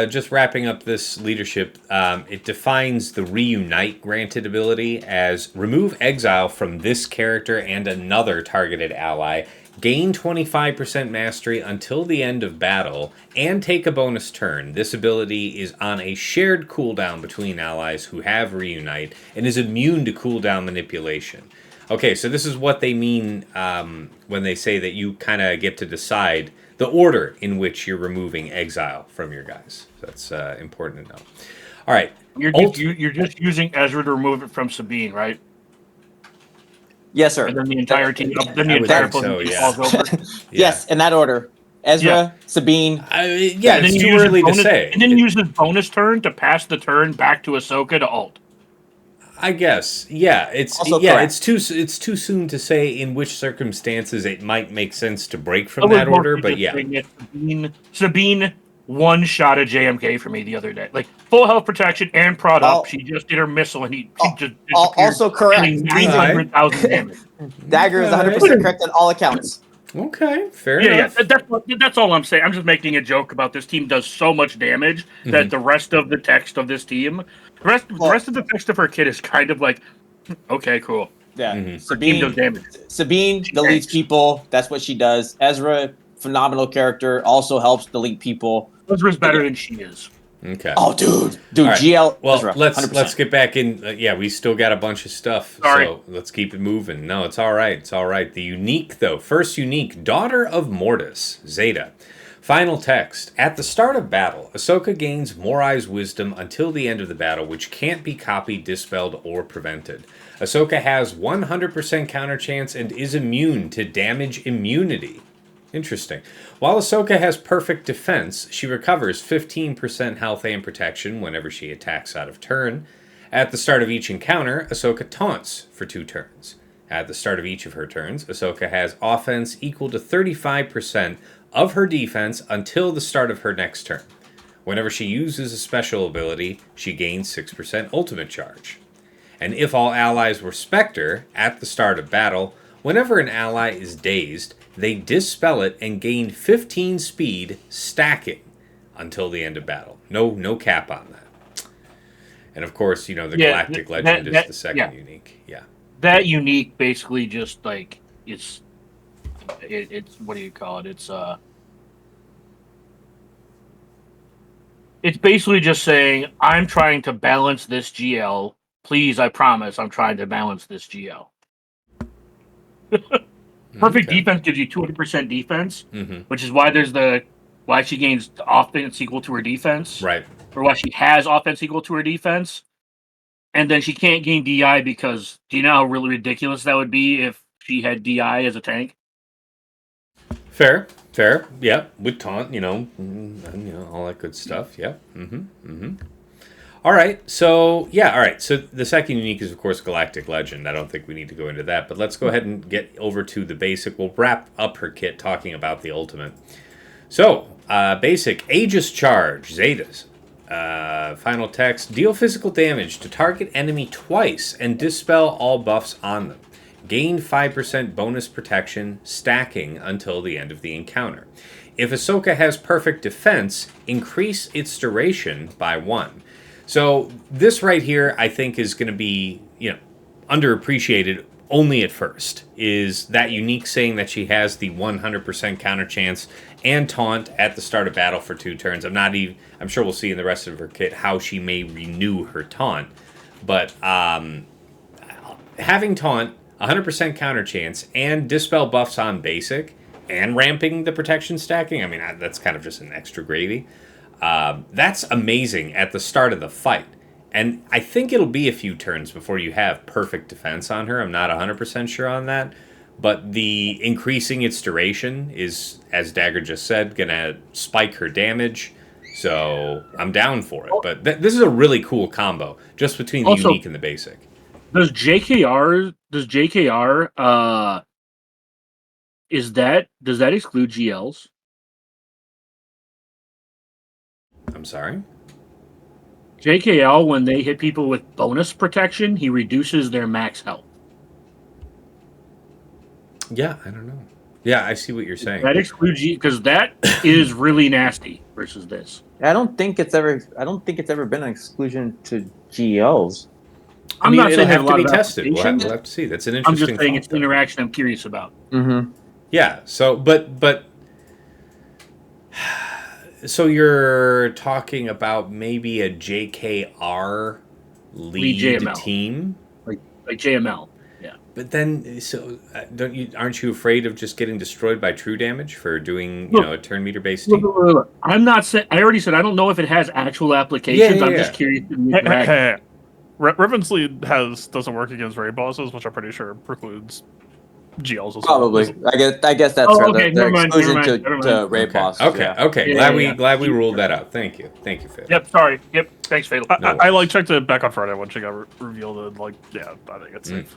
just wrapping up this leadership, it defines the reunite granted ability as remove exile from this character and another targeted ally, gain 25% mastery until the end of battle, and take a bonus turn. This ability is on a shared cooldown between allies who have reunite and is immune to cooldown manipulation. Okay, so this is what they mean when they say that you kind of get to decide the order in which you're removing exile from your guys. So that's important to know. All right. You're just using Ezra to remove it from Sabine, right? Yes, sir. And then the entire team, falls over. Yes, in that order. Ezra, Sabine. It's too early to say. And then use his bonus turn to pass the turn back to Ahsoka to ult. I guess, yeah. It's too soon to say in which circumstances it might make sense to break from that order, but yeah. Sabine one shot at JMK for me the other day, like full health protection and prod up. She just did her missile and he just also correct. 900,000 damage. Dagger is 100% correct on all accounts. Okay, fair enough. That's all I'm saying. I'm just making a joke about this team does so much damage that the rest of the text of this team, the rest of the text of her kit is kind of like, okay, cool. Yeah, Sabine does damage. Sabine deletes people. That's what she does. Ezra, phenomenal character, also helps delete people. Ezra's better than she is. Okay. Oh, dude, right. GL. Well, Ezra, let's get back in. We still got a bunch of stuff. Sorry. So let's keep it moving. No, it's all right. It's all right. The unique though, first unique, daughter of Mortis, Zeta. Final text. At the start of battle, Ahsoka gains Morai's wisdom until the end of the battle, which can't be copied, dispelled, or prevented. Ahsoka has 100% counter chance and is immune to damage immunity. Interesting. While Ahsoka has perfect defense, she recovers 15% health and protection whenever she attacks out of turn. At the start of each encounter, Ahsoka taunts for 2 turns. At the start of each of her turns, Ahsoka has offense equal to 35% of her defense until the start of her next turn. Whenever she uses a special ability, she gains 6% ultimate charge. And if all allies were Spectre at the start of battle, whenever an ally is dazed, they dispel it and gain 15 speed, stacking until the end of battle. No cap on that. And of course, the Galactic Legend is the second unique. Yeah. That unique basically just like it's what do you call it? It's basically just saying I'm trying to balance this GL. Please, I promise I'm trying to balance this GL. Perfect defense gives you 200% defense, which is why why she gains offense equal to her defense. Right. Or why she has offense equal to her defense. And then she can't gain DI because do you know how really ridiculous that would be if she had DI as a tank? Fair. Yeah, with taunt, all that good stuff. Yeah. All right. So So the second unique is of course Galactic Legend. I don't think we need to go into that, but let's go ahead and get over to the basic. We'll wrap up her kit talking about the ultimate. So basic Aegis Charge, Zetas. Final text: deal physical damage to target enemy twice and dispel all buffs on them. Gain 5% bonus protection, stacking until the end of the encounter. If Ahsoka has perfect defense, increase its duration by 1. So this right here, I think, is going to be, underappreciated only at first. Is that unique saying that she has the 100% counter chance and taunt at the start of battle for 2 turns. I'm sure we'll see in the rest of her kit how she may renew her taunt. But having taunt, 100% counter chance, and dispel buffs on basic, and ramping the protection stacking, that's kind of just an extra gravy. That's amazing at the start of the fight. And I think it'll be a few turns before you have perfect defense on her. I'm not 100% sure on that. But the increasing its duration is, as Dagger just said, going to spike her damage. So I'm down for it. But this is a really cool combo, just between the unique and the basic. Does JKR does that exclude GLs? I'm sorry? JKL, when they hit people with bonus protection, he reduces their max health. Yeah, I don't know. Yeah, I see what you're saying. That excludes you because that is really nasty versus this. I don't think it's ever been an exclusion to GLs. I mean, not it'll saying have there's a to be lot of tested. We'll applications. have to see. That's an I'm interesting just saying thought, it's an though. interaction I'm curious about. Mm-hmm. Yeah. So, but so you're talking about maybe a JKR lead JML. team, Like JML. Yeah. but then aren't you afraid of just getting destroyed by true damage for doing a turn meter based team? Look. I'm not saying. I already said I don't know if it has actual applications. Yeah, I'm just curious. Hey. Riven's lead doesn't work against raid bosses, which I'm pretty sure precludes GLs as well. Probably. I guess that's Oh, right. okay, The never mind, exclusion never mind. to raid bosses. Okay. Yeah. Okay. Glad we ruled that out. Thank you, Faith. Yep. Sorry. Yep. Thanks, Fatal. I checked it back on Friday when she got revealed, and I think it's safe.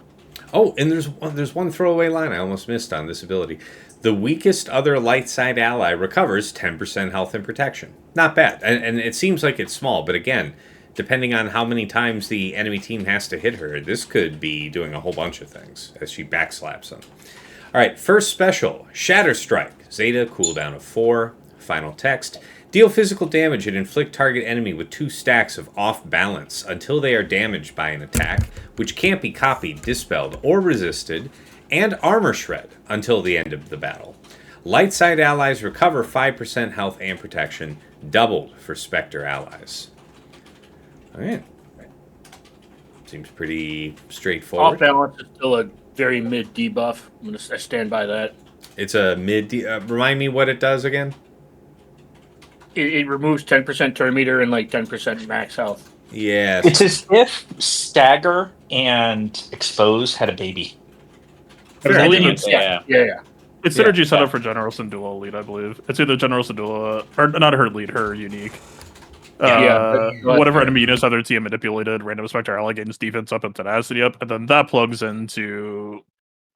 Oh, and there's one throwaway line I almost missed on this ability. The weakest other light side ally recovers 10% health and protection. Not bad, and it seems like it's small, but again, depending on how many times the enemy team has to hit her, this could be doing a whole bunch of things as she backslaps them. All right, first special, Shatter Strike. Zeta, cooldown of 4. Final text. Deal physical damage and inflict target enemy with 2 stacks of off balance until they are damaged by an attack, which can't be copied, dispelled, or resisted, and armor shred until the end of the battle. Light side allies recover 5% health and protection, doubled for Spectre allies. All right. Seems pretty straightforward. Off balance is still a very mid debuff. I stand by that. It's a mid. Remind me what it does again. It removes 10% turn meter and 10% max health. Yes. It's as if Stagger and Expose had a baby. Yeah. It's synergy set up for General Syndulla lead, I believe. It's either General Syndulla, or not her lead, her unique. Whatever enemy units either TM manipulated, random Spectre ally gains defense up and tenacity up, and then that plugs into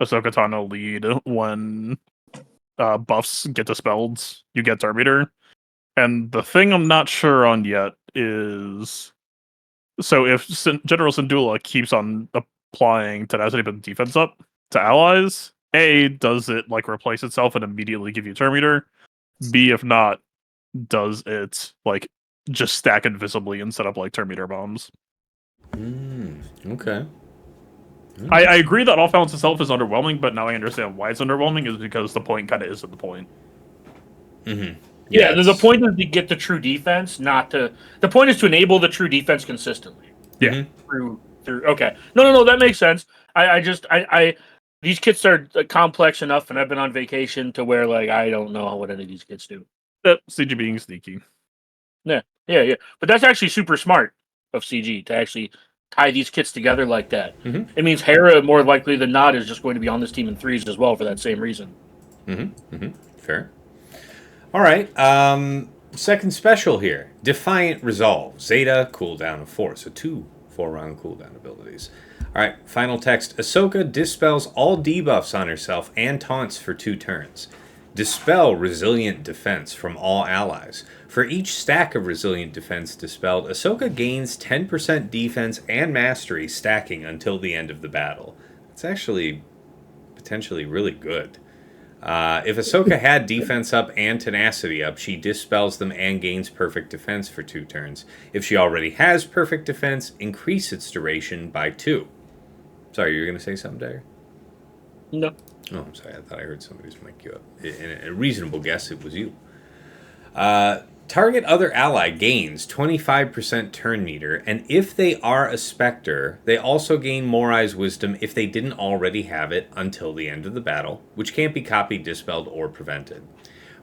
Ahsoka Tano lead when buffs get dispelled, you get turn meter. And the thing I'm not sure on yet is, so if General Syndulla keeps on applying tenacity but defense up to allies, A, does it replace itself and immediately give you turn meter? B, if not, does it just stack invisibly and set up turn meter bombs? Okay. I agree that off balance itself is underwhelming, but now I understand why it's underwhelming is because the point kind of isn't the point. Mm-hmm. Yeah, the point is to get the true defense, not to. The point is to enable the true defense consistently. Yeah. Through. Okay. No. That makes sense. I these kits are complex enough, and I've been on vacation to where I don't know what any of these kits do. CG being sneaky. Yeah. But that's actually super smart of CG to actually tie these kits together like that. Mm-hmm. It means Hera, more likely than not, is just going to be on this team in 3s as well for that same reason. Fair. All right. Second special here. Defiant Resolve. Zeta, cooldown of 4. So 2 4-round cooldown abilities. All right. Final text. Ahsoka dispels all debuffs on herself and taunts for 2 turns. Dispel resilient defense from all allies. For each stack of resilient defense dispelled, Ahsoka gains 10% defense and mastery stacking until the end of the battle. It's actually potentially really good. If Ahsoka had defense up and tenacity up, she dispels them and gains perfect defense for 2 turns. If she already has perfect defense, increase its duration by 2. Sorry, you were going to say something, Dagger? No. Oh, I'm sorry. I thought I heard somebody's mic you up. In a reasonable guess, it was you. Target other ally gains 25% turn meter, and if they are a Spectre, they also gain Morai's Wisdom if they didn't already have it until the end of the battle, which can't be copied, dispelled, or prevented.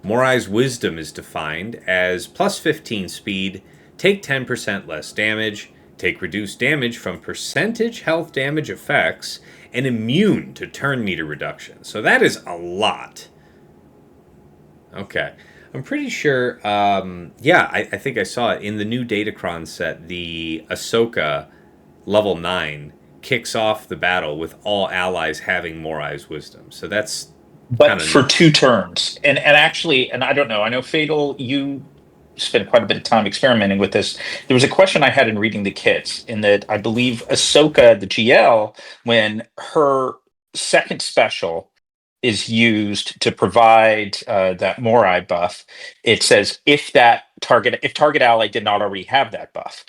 Morai's Wisdom is defined as plus 15 speed, take 10% less damage, take reduced damage from percentage health damage effects, and immune to turn meter reduction. So that is a lot. Okay. I'm pretty sure, I think I saw it in the new Datacron set. The Ahsoka level 9 kicks off the battle with all allies having Morai's Wisdom. So that's but for 2 turns. And actually, and I don't know, I know Fatal, you spent quite a bit of time experimenting with this. There was a question I had in reading the kits, in that I believe Ahsoka, the GL, when her second special is used to provide that Morai buff, it says if target ally did not already have that buff.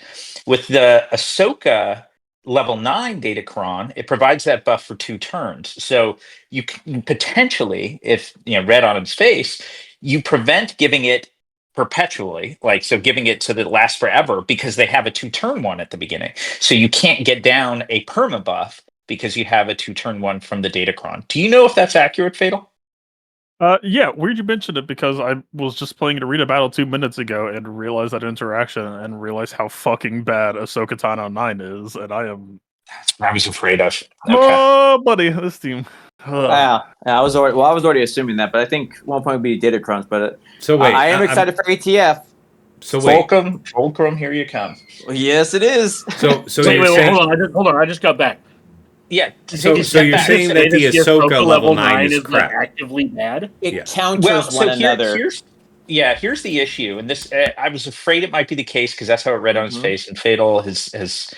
With the Ahsoka level 9 Datacron, it provides that buff for 2 turns. So you can potentially, if red on its face, you prevent giving it perpetually, like so giving it so that it lasts forever, because they have a 2-turn one at the beginning. So you can't get down a perma buff because you have a 2-turn one from the Datacron. Do you know if that's accurate, Fatal? Yeah, weird you mentioned it, because I was just playing an arena battle 2 minutes ago and realized that interaction and realized how fucking bad Ahsoka Tano 9 is, and I am... That's what I was afraid of. Okay. Oh, buddy, this team. Yeah, I was already assuming that, but I think one point would be Datacrons. But So wait, I am excited for ATF. So wait, Fulcrum, here you come. Yes, it is. so Wait, you're saying, hold on. I just got back. Yeah. So you're saying that the Ahsoka level 9 is crap. like actively bad? It counters one another. Here's the issue, and this I was afraid it might be the case because that's how it read on his face, and Fatal has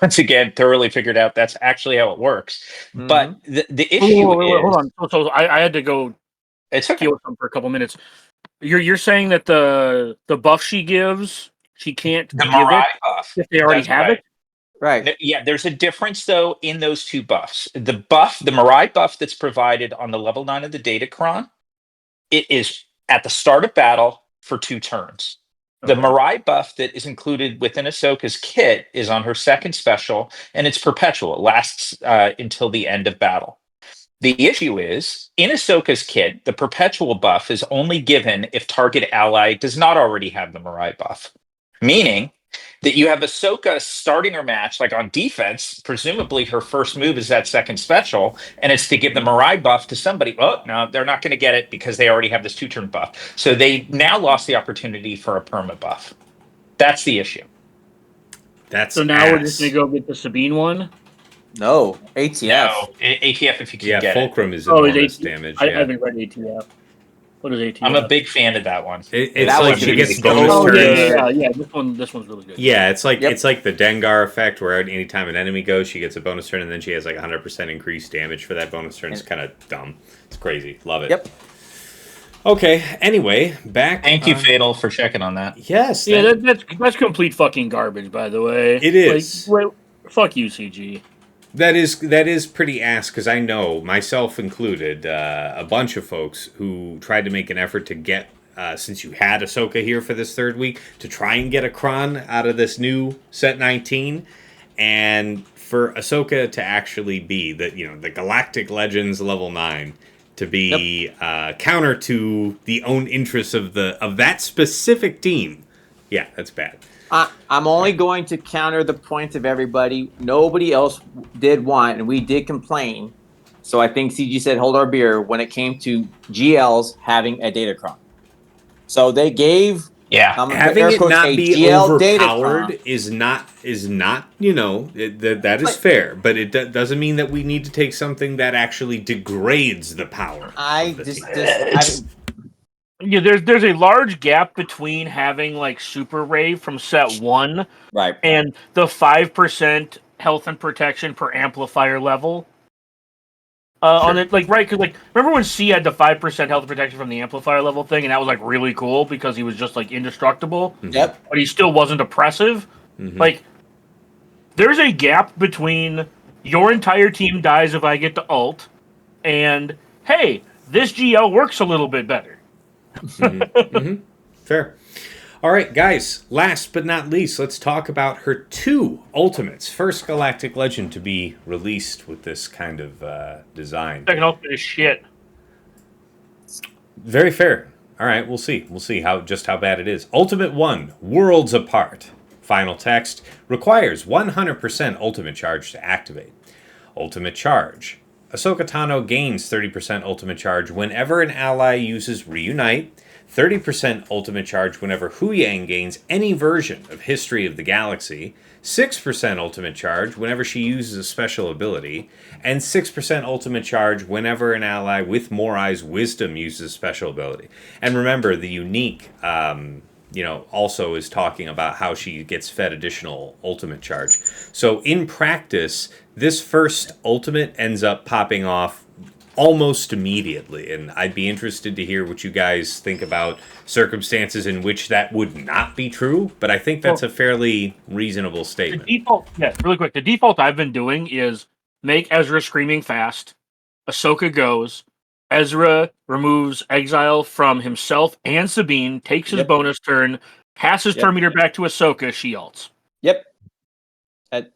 once again thoroughly figured out that's actually how it works. But the issue is, hold on. So I had to go deal with them for a couple minutes. You're saying that the buff she gives, she can't the give Mirai it buff if they already have it? Right. Yeah, there's a difference though in those 2 buffs. The Mirai buff that's provided on the level 9 of the Datacron, it is at the start of battle for 2 turns. The Mirai buff that is included within Ahsoka's kit is on her second special, and it's perpetual. It lasts until the end of battle. The issue is, in Ahsoka's kit, the perpetual buff is only given if target ally does not already have the Mirai buff. Meaning that you have Ahsoka starting her match, like on defense, presumably her first move is that second special, and it's to give the Mirai buff to somebody. Oh, no, they're not going to get it because they already have this 2-turn buff. So they now lost the opportunity for a perma buff. That's the issue. So now we're just going to go get the Sabine one? No, ATF. No, ATF if you can get it. Fulcrum is enormous damage. I haven't read ATF. What is ATF? I'm a big fan of that one. It's That like one's she gonna gets be bonus cool. turns. Yeah. This one's really good. Yeah, it's like it's like the Dengar effect, where anytime an enemy goes, she gets a bonus turn, and then she has like 100% increased damage for that bonus turn. It's kind of dumb. It's crazy. Love it. Yep. Okay. Anyway, back. Thank you, Fatal, for checking on that. Yes. Yeah, that's complete fucking garbage, by the way. It is. Like, fuck you, CG. That is pretty ass, because I know, myself included, a bunch of folks who tried to make an effort to get, since you had Ahsoka here for this 3rd week, to try and get a Kron out of this new set 19, and for Ahsoka to actually be the Galactic Legends level 9 to be counter to the own interests of that specific team. Yeah, that's bad. I'm only going to counter the point of everybody. Nobody else did want, and we did complain. So I think CG said hold our beer when it came to GLs having a Datacron. So they gave having it not be GL overpowered Datacron. is not that is fair, but it doesn't mean that we need to take something that actually degrades the power. Yeah, there's a large gap between having like Super Rave from set 1 and the 5% health and protection per amplifier level. On it, because remember when C had the 5% health and protection from the amplifier level thing, and that was like really cool because he was just like indestructible. Yep. But he still wasn't oppressive. Like, there's a gap between your entire team dies if I get to ult, and hey, this GL works a little bit better. Fair. All right, guys, last but not least, let's talk about her 2 ultimates. First Galactic Legend to be released with this kind of design. Second ultimate is shit. Very fair. All right, we'll see. We'll see how bad it is. Ultimate 1, Worlds Apart. Final text, requires 100% ultimate charge to activate. Ultimate charge. Ahsoka Tano gains 30% ultimate charge whenever an ally uses Reunite, 30% ultimate charge whenever Huyang gains any version of History of the Galaxy, 6% ultimate charge whenever she uses a special ability, and 6% ultimate charge whenever an ally with Morai's Wisdom uses a special ability. And remember, the unique also is talking about how she gets fed additional ultimate charge. So in practice, this first ultimate ends up popping off almost immediately, and I'd be interested to hear what you guys think about circumstances in which that would not be true, but I think that's a fairly reasonable statement. The default, really quick, the default I've been doing is make Ezra screaming fast, Ahsoka goes, Ezra removes exile from himself and Sabine, takes his bonus turn, passes turn meter back to Ahsoka, she ults. Yep.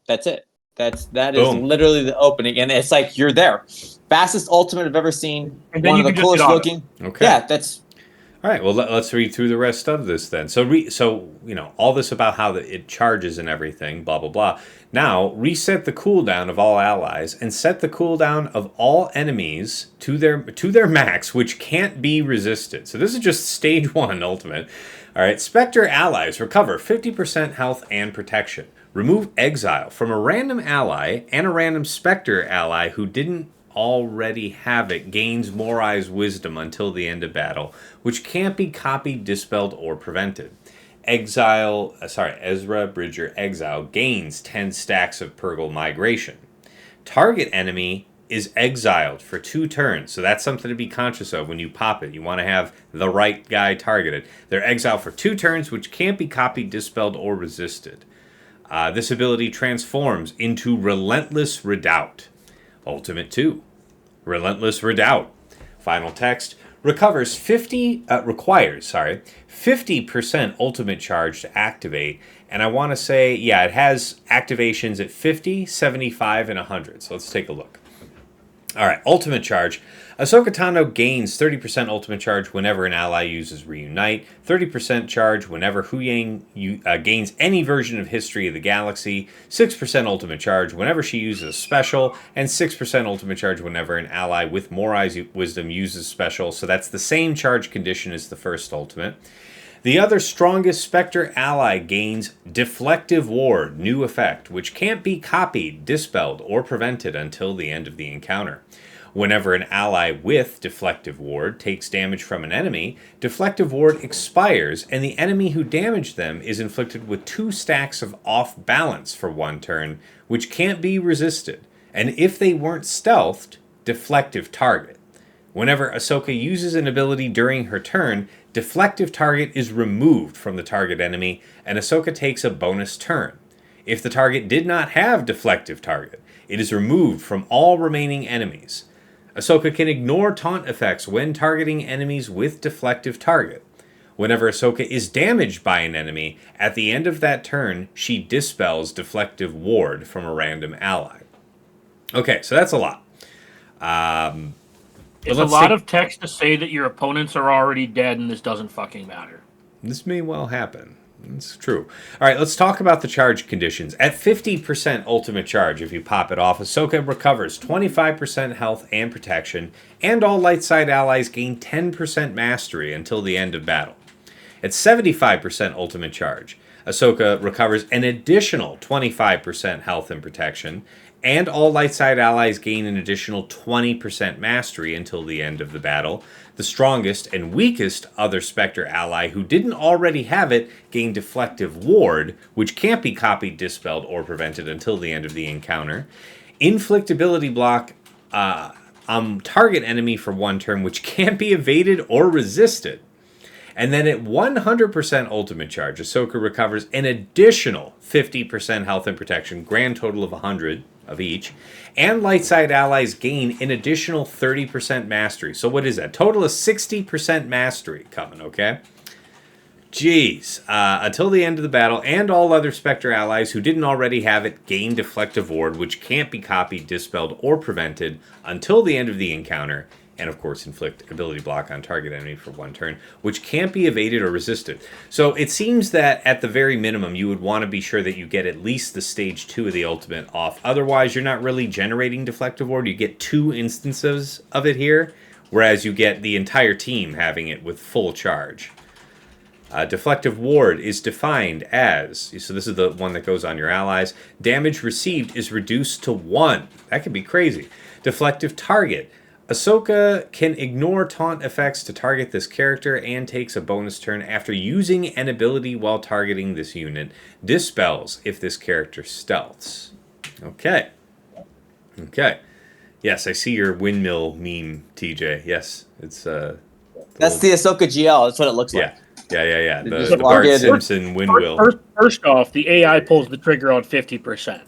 That's it. That is literally the opening, and it's like you're there. Fastest ultimate I've ever seen. And then one of the coolest looking. Okay. Yeah, that's all right. Well, let's read through the rest of this then. So all this about how it charges and everything, blah blah blah. Now reset the cooldown of all allies and set the cooldown of all enemies to their max, which can't be resisted. So this is just stage 1 ultimate. All right. Spectre allies recover 50% health and protection. Remove exile from a random ally and a random Spectre ally who didn't already have it gains Morai's wisdom until the end of battle, which can't be copied, dispelled, or prevented. Ezra Bridger exile gains 10 stacks of Purgle migration. Target enemy is exiled for 2 turns, so that's something to be conscious of when you pop it. You want to have the right guy targeted. They're exiled for 2 turns, which can't be copied, dispelled, or resisted. This ability transforms into Relentless Redoubt. Ultimate 2. Relentless Redoubt. Final text. Requires 50% ultimate charge to activate. And I want to say, it has activations at 50, 75, and 100. So let's take a look. All right, ultimate charge. Ahsoka Tano gains 30% ultimate charge whenever an ally uses Reunite, 30% charge whenever Huyang gains any version of History of the Galaxy, 6% ultimate charge whenever she uses a special, and 6% ultimate charge whenever an ally with Morai's Wisdom uses special. So that's the same charge condition as the first ultimate. The other strongest Spectre ally gains Deflective Ward, new effect, which can't be copied, dispelled, or prevented until the end of the encounter. Whenever an ally with Deflective Ward takes damage from an enemy, Deflective Ward expires, and the enemy who damaged them is inflicted with 2 stacks of off balance for 1 turn, which can't be resisted. And if they weren't stealthed, Deflective Target. Whenever Ahsoka uses an ability during her turn, Deflective Target is removed from the target enemy, and Ahsoka takes a bonus turn. If the target did not have Deflective Target, it is removed from all remaining enemies. Ahsoka can ignore taunt effects when targeting enemies with Deflective Target. Whenever Ahsoka is damaged by an enemy, at the end of that turn, she dispels Deflective Ward from a random ally. Okay, so that's a lot. It's a lot of text to say that your opponents are already dead and this doesn't fucking matter. This may well happen. It's true. All right, let's talk about the charge conditions. At 50% ultimate charge, if you pop it off, Ahsoka recovers 25% health and protection, and all light side allies gain 10% mastery until the end of battle. At 75% ultimate charge, Ahsoka recovers an additional 25% health and protection, and all light side allies gain an additional 20% mastery until the end of the battle. The strongest and weakest other Spectre ally who didn't already have it gain Deflective Ward, which can't be copied, dispelled, or prevented until the end of the encounter. Inflict ability block target enemy for 1 turn, which can't be evaded or resisted. And then at 100% ultimate charge, Ahsoka recovers an additional 50% health and protection, grand total of 100 of each, and light side allies gain an additional 30% mastery. So what is that? Total of 60% mastery coming, okay? Jeez. Until the end of the battle, and all other Spectre allies who didn't already have it gain Deflective Ward, which can't be copied, dispelled, or prevented until the end of the encounter. And of course, inflict ability block on target enemy for 1 turn, which can't be evaded or resisted. So it seems that at the very minimum, you would want to be sure that you get at least the stage 2 of the ultimate off. Otherwise, you're not really generating Deflective Ward. You get 2 instances of it here, whereas you get the entire team having it with full charge. Deflective Ward is defined as, so this is the one that goes on your allies, damage received is reduced to 1. That could be crazy. Deflective Target. Ahsoka can ignore taunt effects to target this character and takes a bonus turn after using an ability while targeting this unit. Dispels if this character stealths. Okay. Okay. Yes, I see your windmill meme, TJ. Yes, it's That's the Ahsoka GL. That's what it looks like. Yeah. Just The log Bart in. Simpson windmill. First off, the AI pulls the trigger on 50%.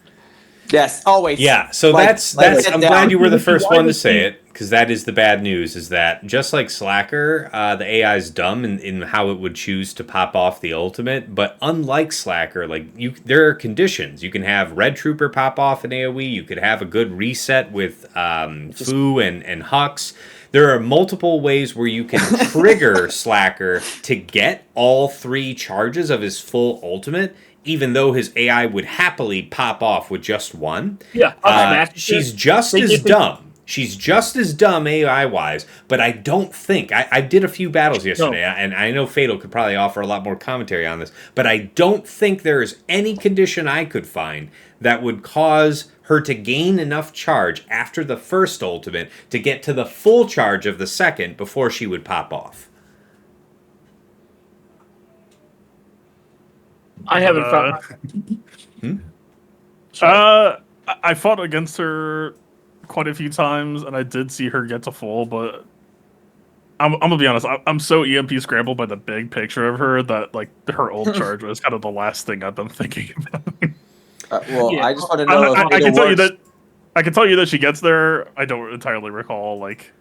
Yes, always. Yeah, so Like- that's like I'm sit glad down. you were the first Why one to would say you- it, because that is the bad news, is that just like Slacker, the AI is dumb in how it would choose to pop off the ultimate, but unlike Slacker, like there are conditions. You can have Red Trooper pop off an AoE, you could have a good reset with Fu and Hux. There are multiple ways where you can trigger Slacker to get all 3 charges of his full ultimate, even though his AI would happily pop off with just one. Yeah, She's just as dumb. She's just as dumb AI-wise, but I don't think... I did a few battles yesterday, and I know Fatal could probably offer a lot more commentary on this, but I don't think there is any condition I could find that would cause her to gain enough charge after the first ultimate to get to the full charge of the second before she would pop off. I haven't found. I fought against her quite a few times, and I did see her get to full, but I'm gonna be honest. I'm so EMP scrambled by the big picture of her that like her ult charge was kind of the last thing I've been thinking about. Yeah. I just want to know if I it can tell you works. that I can tell you that she gets there. I don't entirely recall like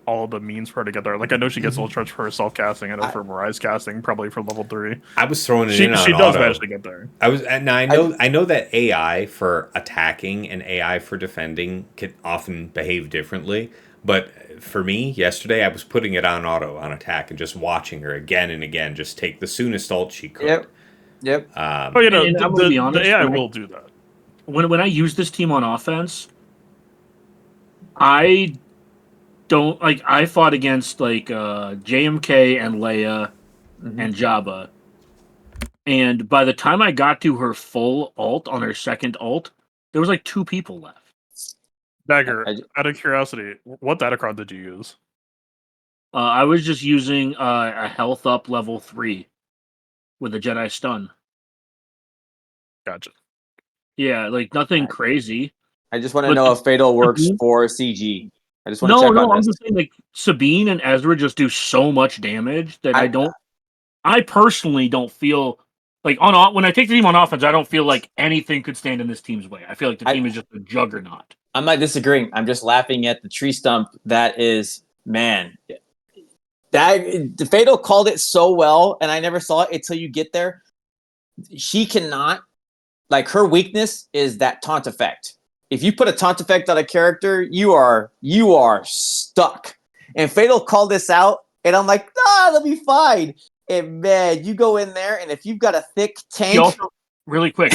all the means for her to get there. Like I know she gets ult charge for her self casting. I know for Mirai's casting, probably for level 3. I was throwing it She in on does auto. manage to get there. I know that AI for attacking and AI for defending can often behave differently. But for me, yesterday, I was putting it on auto on attack and just watching her again and again just take the soonest ult she could. Yep. Oh, you know, And I'm gonna be honest, the AI when I- will do that. When I use this team on offense, I don't like. I fought against like JMK and Leia and Jabba, and by the time I got to her full ult on her second ult, there was like 2 people left. Dagger, I- out of curiosity, what datacron did you use? I was just using a health up level 3 with a Jedi stun. Gotcha. Yeah, like nothing crazy. I just want to But know if Fatal works Sabine- for CG. I just want to check No, on I'm this. just saying like Sabine and Ezra just do so much damage that I personally don't feel like when I take the team on offense, I don't feel like anything could stand in this team's way. I feel like the team is just a juggernaut. I'm not disagreeing. I'm just laughing at the tree stump. That is, man. The Fatal called it so well, and I never saw it until you get there. She cannot, like, her weakness is that taunt effect. If you put a taunt effect on a character, you are stuck. And Fatal called this out, and I'm like, that'll be fine. And man, you go in there, and if you've got a thick tank, He also, really quick,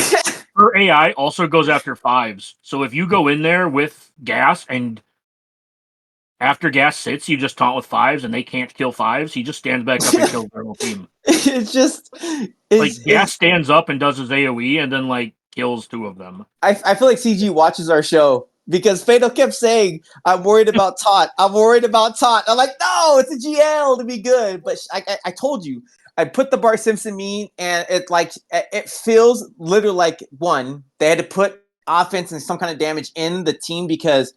her AI also goes after 5s. So if you go in there with gas and after gas sits, you just taunt with 5s and they can't kill 5s, he just stands back up and kills their whole team. it's Gas stands up and does his AoE and then like kills 2 of them. I feel like CG watches our show because Fatal kept saying, I'm worried about taunt. I'm worried about taunt. I'm like, no, it's a GL to be good. But I told you, I put the Bart Simpson meme and it feels literally like they had to put offense and some kind of damage in the team because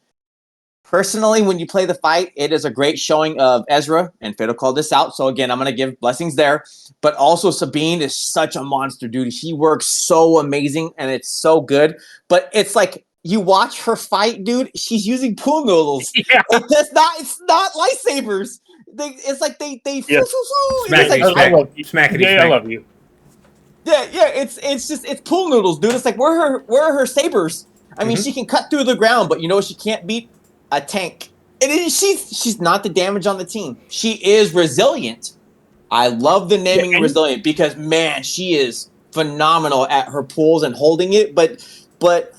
personally, when you play the fight, it is a great showing of Ezra, and Fatal called this out. So again, I'm going to give blessings there. But also Sabine is such a monster, dude. She works so amazing, and it's so good. But it's like you watch her fight, dude. She's using pool noodles. Yeah. It's not lightsabers. It's like they Yes. Smackety, I love you. Yeah. It's pool noodles, dude. It's like where are her sabers? I mean, she can cut through the ground, but you know what she can't beat? A tank. She's not the damage on the team. She is resilient. I love the naming resilient because man, she is phenomenal at her pulls and holding it. But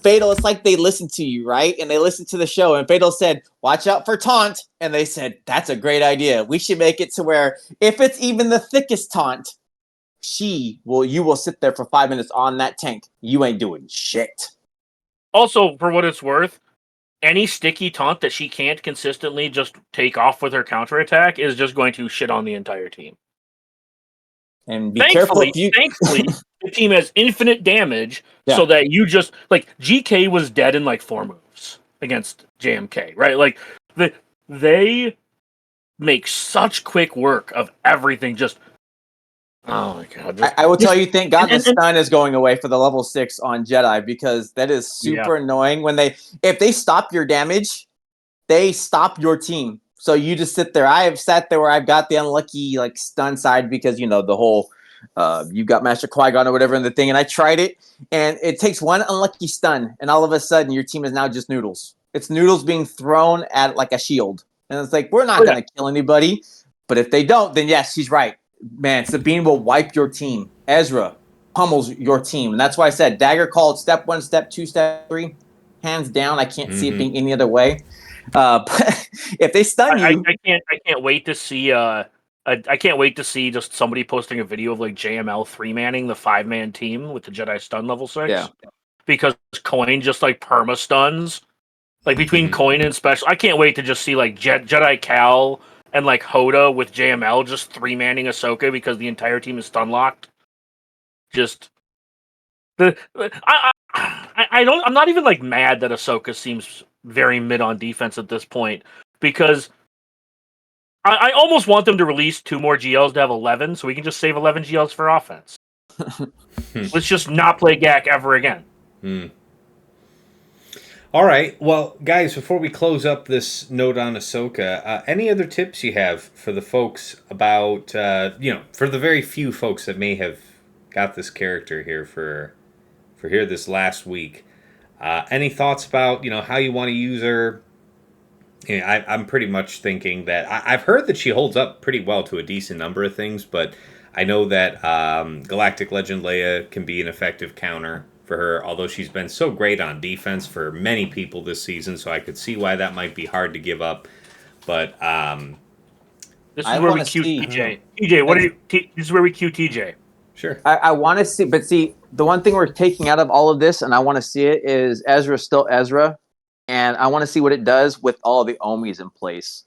Fatal, it's like they listen to you, right? And they listen to the show. And Fatal said, "Watch out for taunt." And they said, "That's a great idea. We should make it to where if it's even the thickest taunt, you will sit there for 5 minutes on that tank. You ain't doing shit." Also, for what it's worth, any sticky taunt that she can't consistently just take off with her counterattack is just going to shit on the entire team. And be careful if you... Thankfully, the team has infinite damage, so that you just like GK was dead in like 4 moves against JMK, right? Like they make such quick work of everything. Just oh my god! I will tell you, thank God the stun is going away for the level 6 on Jedi, because that is super annoying. When if they stop your damage, they stop your team. So you just sit there. I have sat there where I've got the unlucky like stun side because the whole you got Master Qui-Gon or whatever in the thing, and I tried it, and it takes one unlucky stun, and all of a sudden your team is now just noodles. It's noodles being thrown at like a shield, and it's like we're not going to kill anybody, but if they don't, then yes, she's right. Man, Sabine will wipe your team. Ezra pummels your team. And that's why I said Dagger called step 1, step 2, step 3. Hands down, I can't see it being any other way. But if they stun you... I can't wait to see... I can't wait to see just somebody posting a video of like JML 3-manning the 5-man team with the Jedi stun level 6. Yeah. Because Coin just like perma stuns. Like between Coin and Special. I can't wait to just see like Jedi Cal... and like Hoda with JML just 3-manning Ahsoka because the entire team is stun locked. Just I'm not even like mad that Ahsoka seems very mid on defense at this point, because I almost want them to release 2 more GLs to have 11 so we can just save 11 GLs for offense. Let's just not play GAC ever again. All right. Well, guys, before we close up this note on Ahsoka, any other tips you have for the folks about, for the very few folks that may have got this character here for here this last week? Any thoughts about, how you want to use her? I'm pretty much thinking that I've heard that she holds up pretty well to a decent number of things, but I know that Galactic Legend Leia can be an effective counter for her, although she's been so great on defense for many people this season, so I could see why that might be hard to give up. But this is where we cue TJ. TJ, what are you? This is where we cue TJ. Sure. I want to see, but see, the one thing we're taking out of all of this, and I want to see it, is Ezra still Ezra, and I want to see what it does with all the Omis in place.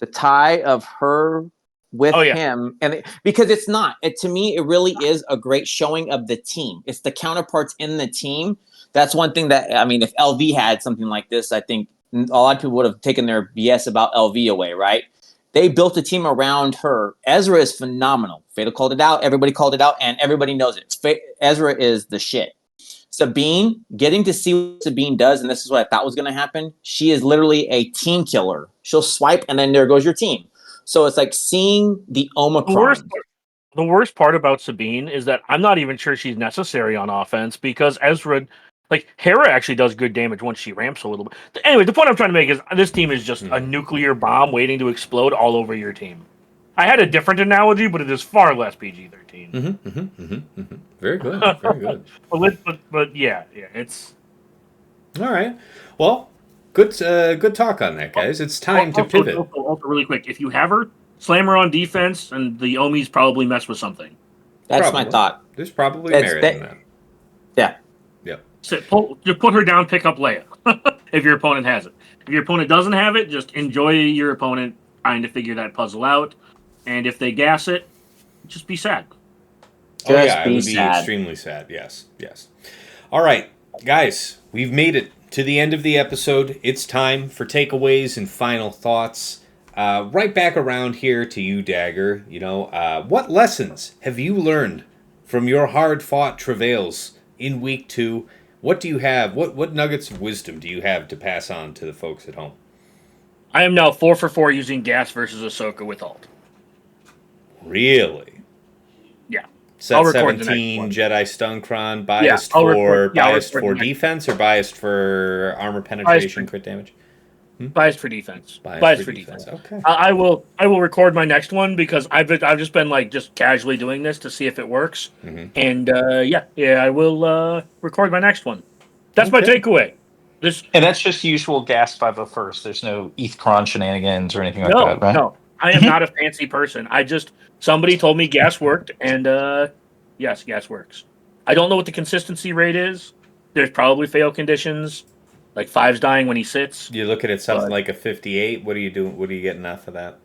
The tie of her with him, and because it's not, to me, it really is a great showing of the team. It's the counterparts in the team. That's one thing that, I mean, if LV had something like this, I think a lot of people would have taken their BS about LV away, right? They built a team around her. Ezra is phenomenal. Fatal called it out. Everybody called it out, and everybody knows it. Ezra is the shit. Sabine, getting to see what Sabine does, and this is what I thought was going to happen. She is literally a team killer. She'll swipe, and then there goes your team. So it's like seeing the Omicron. The worst part about Sabine is that I'm not even sure she's necessary on offense, because Ezra, like, Hera actually does good damage once she ramps a little bit. Anyway, the point I'm trying to make is this team is just a nuclear bomb waiting to explode all over your team. I had a different analogy, but it is far less PG-13. Very good. Very good. but yeah, it's... All right. Well, good talk on that, guys. It's time to pivot. Also, really quick, if you have her, slam her on defense, and the Omis probably mess with something. That's my thought. There's probably merit in that. Yeah. Yep. So just put her down, pick up Leia, if your opponent has it. If your opponent doesn't have it, just enjoy your opponent trying to figure that puzzle out. And if they gas it, just be sad. I would be extremely sad. Yes. All right, guys, we've made it to the end of the episode. It's time for takeaways and final thoughts. Right back around here to you, Dagger. What lessons have you learned from your hard-fought travails in week 2? What do you have? What nuggets of wisdom do you have to pass on to the folks at home? I am now 4 for 4 using gas versus Ahsoka with ult. Really? Yeah. Set 17 Jedi Stunkron, biased for defense or biased for armor penetration, crit damage? Biased for defense. Biased for defense. Okay. I will record my next one because I've just been like just casually doing this to see if it works. And I will record my next one. That's my takeaway. And that's just usual gas 501st. There's no ETH cron shenanigans or anything like that, right? No, I am not a fancy person. Somebody told me gas worked, and yes, gas works. I don't know what the consistency rate is. There's probably fail conditions. Like 5's dying when he sits. You look at something But- like a 58. What are you doing? What are you getting off of that?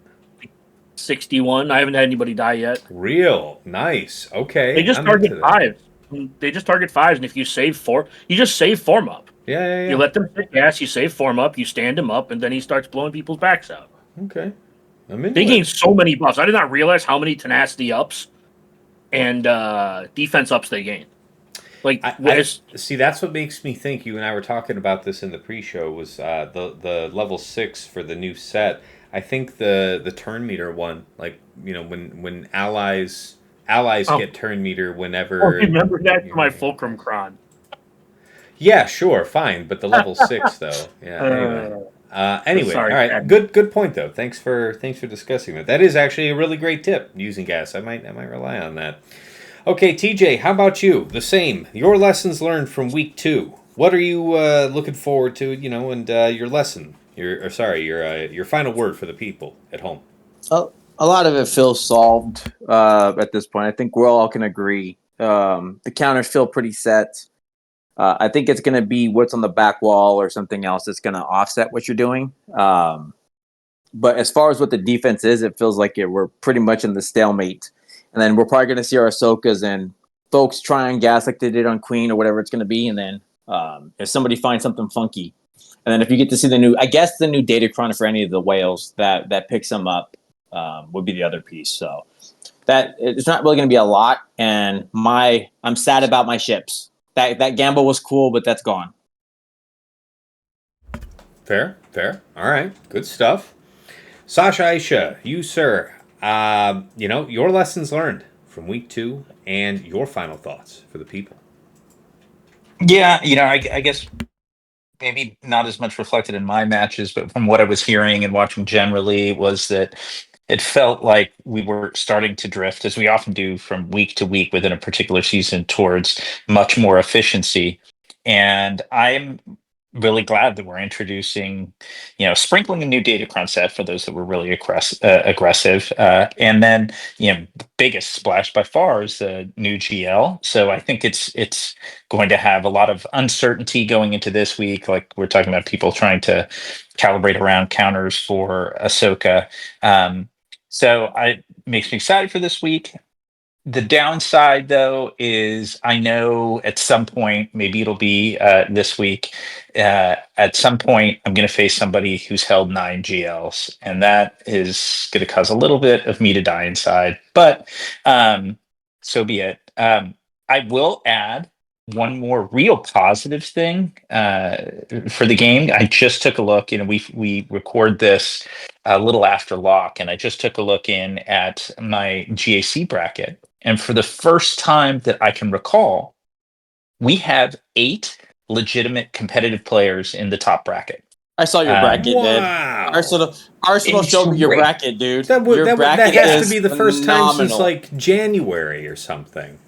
61. I haven't had anybody die yet. Real nice. Okay, They just I'm target into that. 5s. They just target 5s, and if you save 4, you just save form up. Yeah. You let them hit gas, you save form up, you stand him up, and then he starts blowing people's backs out. Okay, I'm into They it. gain so many buffs. I did not realize how many tenacity ups and defense ups they gain. Like, I see. That's what makes me think. You and I were talking about this in the pre-show. Was the level 6 for the new set? I think the turn meter one. Like when allies get turn meter whenever. remember that for my Fulcrum Cron. Yeah, sure, fine. But the level 6 though. Yeah. Anyway, sorry, all right. Dad. Good point though. Thanks for discussing that. That is actually a really great tip. Using gas, I might rely on that. Okay, TJ, how about you? The same. Your lessons learned from week 2. What are you looking forward to? And your lesson. Your final word for the people at home. A lot of it feels solved at this point. I think we all can agree. The counters feel pretty set. I think it's going to be what's on the back wall or something else that's going to offset what you're doing. But as far as what the defense is, it feels like we're pretty much in the stalemate. And then we're probably going to see our Ahsokas and folks try and gas like they did on Queen or whatever it's going to be. And then if somebody finds something funky, and then if you get to see the new Datacron for any of the whales that picks them up would be the other piece. So that it's not really going to be a lot. And I'm sad about my ships. That gamble was cool, but that's gone. Fair. All right, good stuff. Sasha Aisha, you sir, your lessons learned from week 2 and your final thoughts for the people. Yeah, I guess maybe not as much reflected in my matches, but from what I was hearing and watching generally was that it felt like we were starting to drift, as we often do from week to week within a particular season, towards much more efficiency. And I'm really glad that we're introducing, sprinkling a new Datacron set for those that were really aggressive. And then, the biggest splash by far is the new GL. So I think it's going to have a lot of uncertainty going into this week. Like we're talking about people trying to calibrate around counters for Ahsoka. So it makes me excited for this week. The downside, though, is I know at some point, maybe it'll be this week, at some point, I'm going to face somebody who's held 9 GLs, and that is going to cause a little bit of me to die inside, but so be it. I will add one more real positive thing for the game. I just took a look. We record this a little after lock, and I just took a look in at my GAC bracket. And for the first time that I can recall, we have 8 legitimate competitive players in the top bracket. I saw your bracket, wow. Dad. Arsenal showed me your bracket, dude. That has to be the first time since phenomenal. like January or something.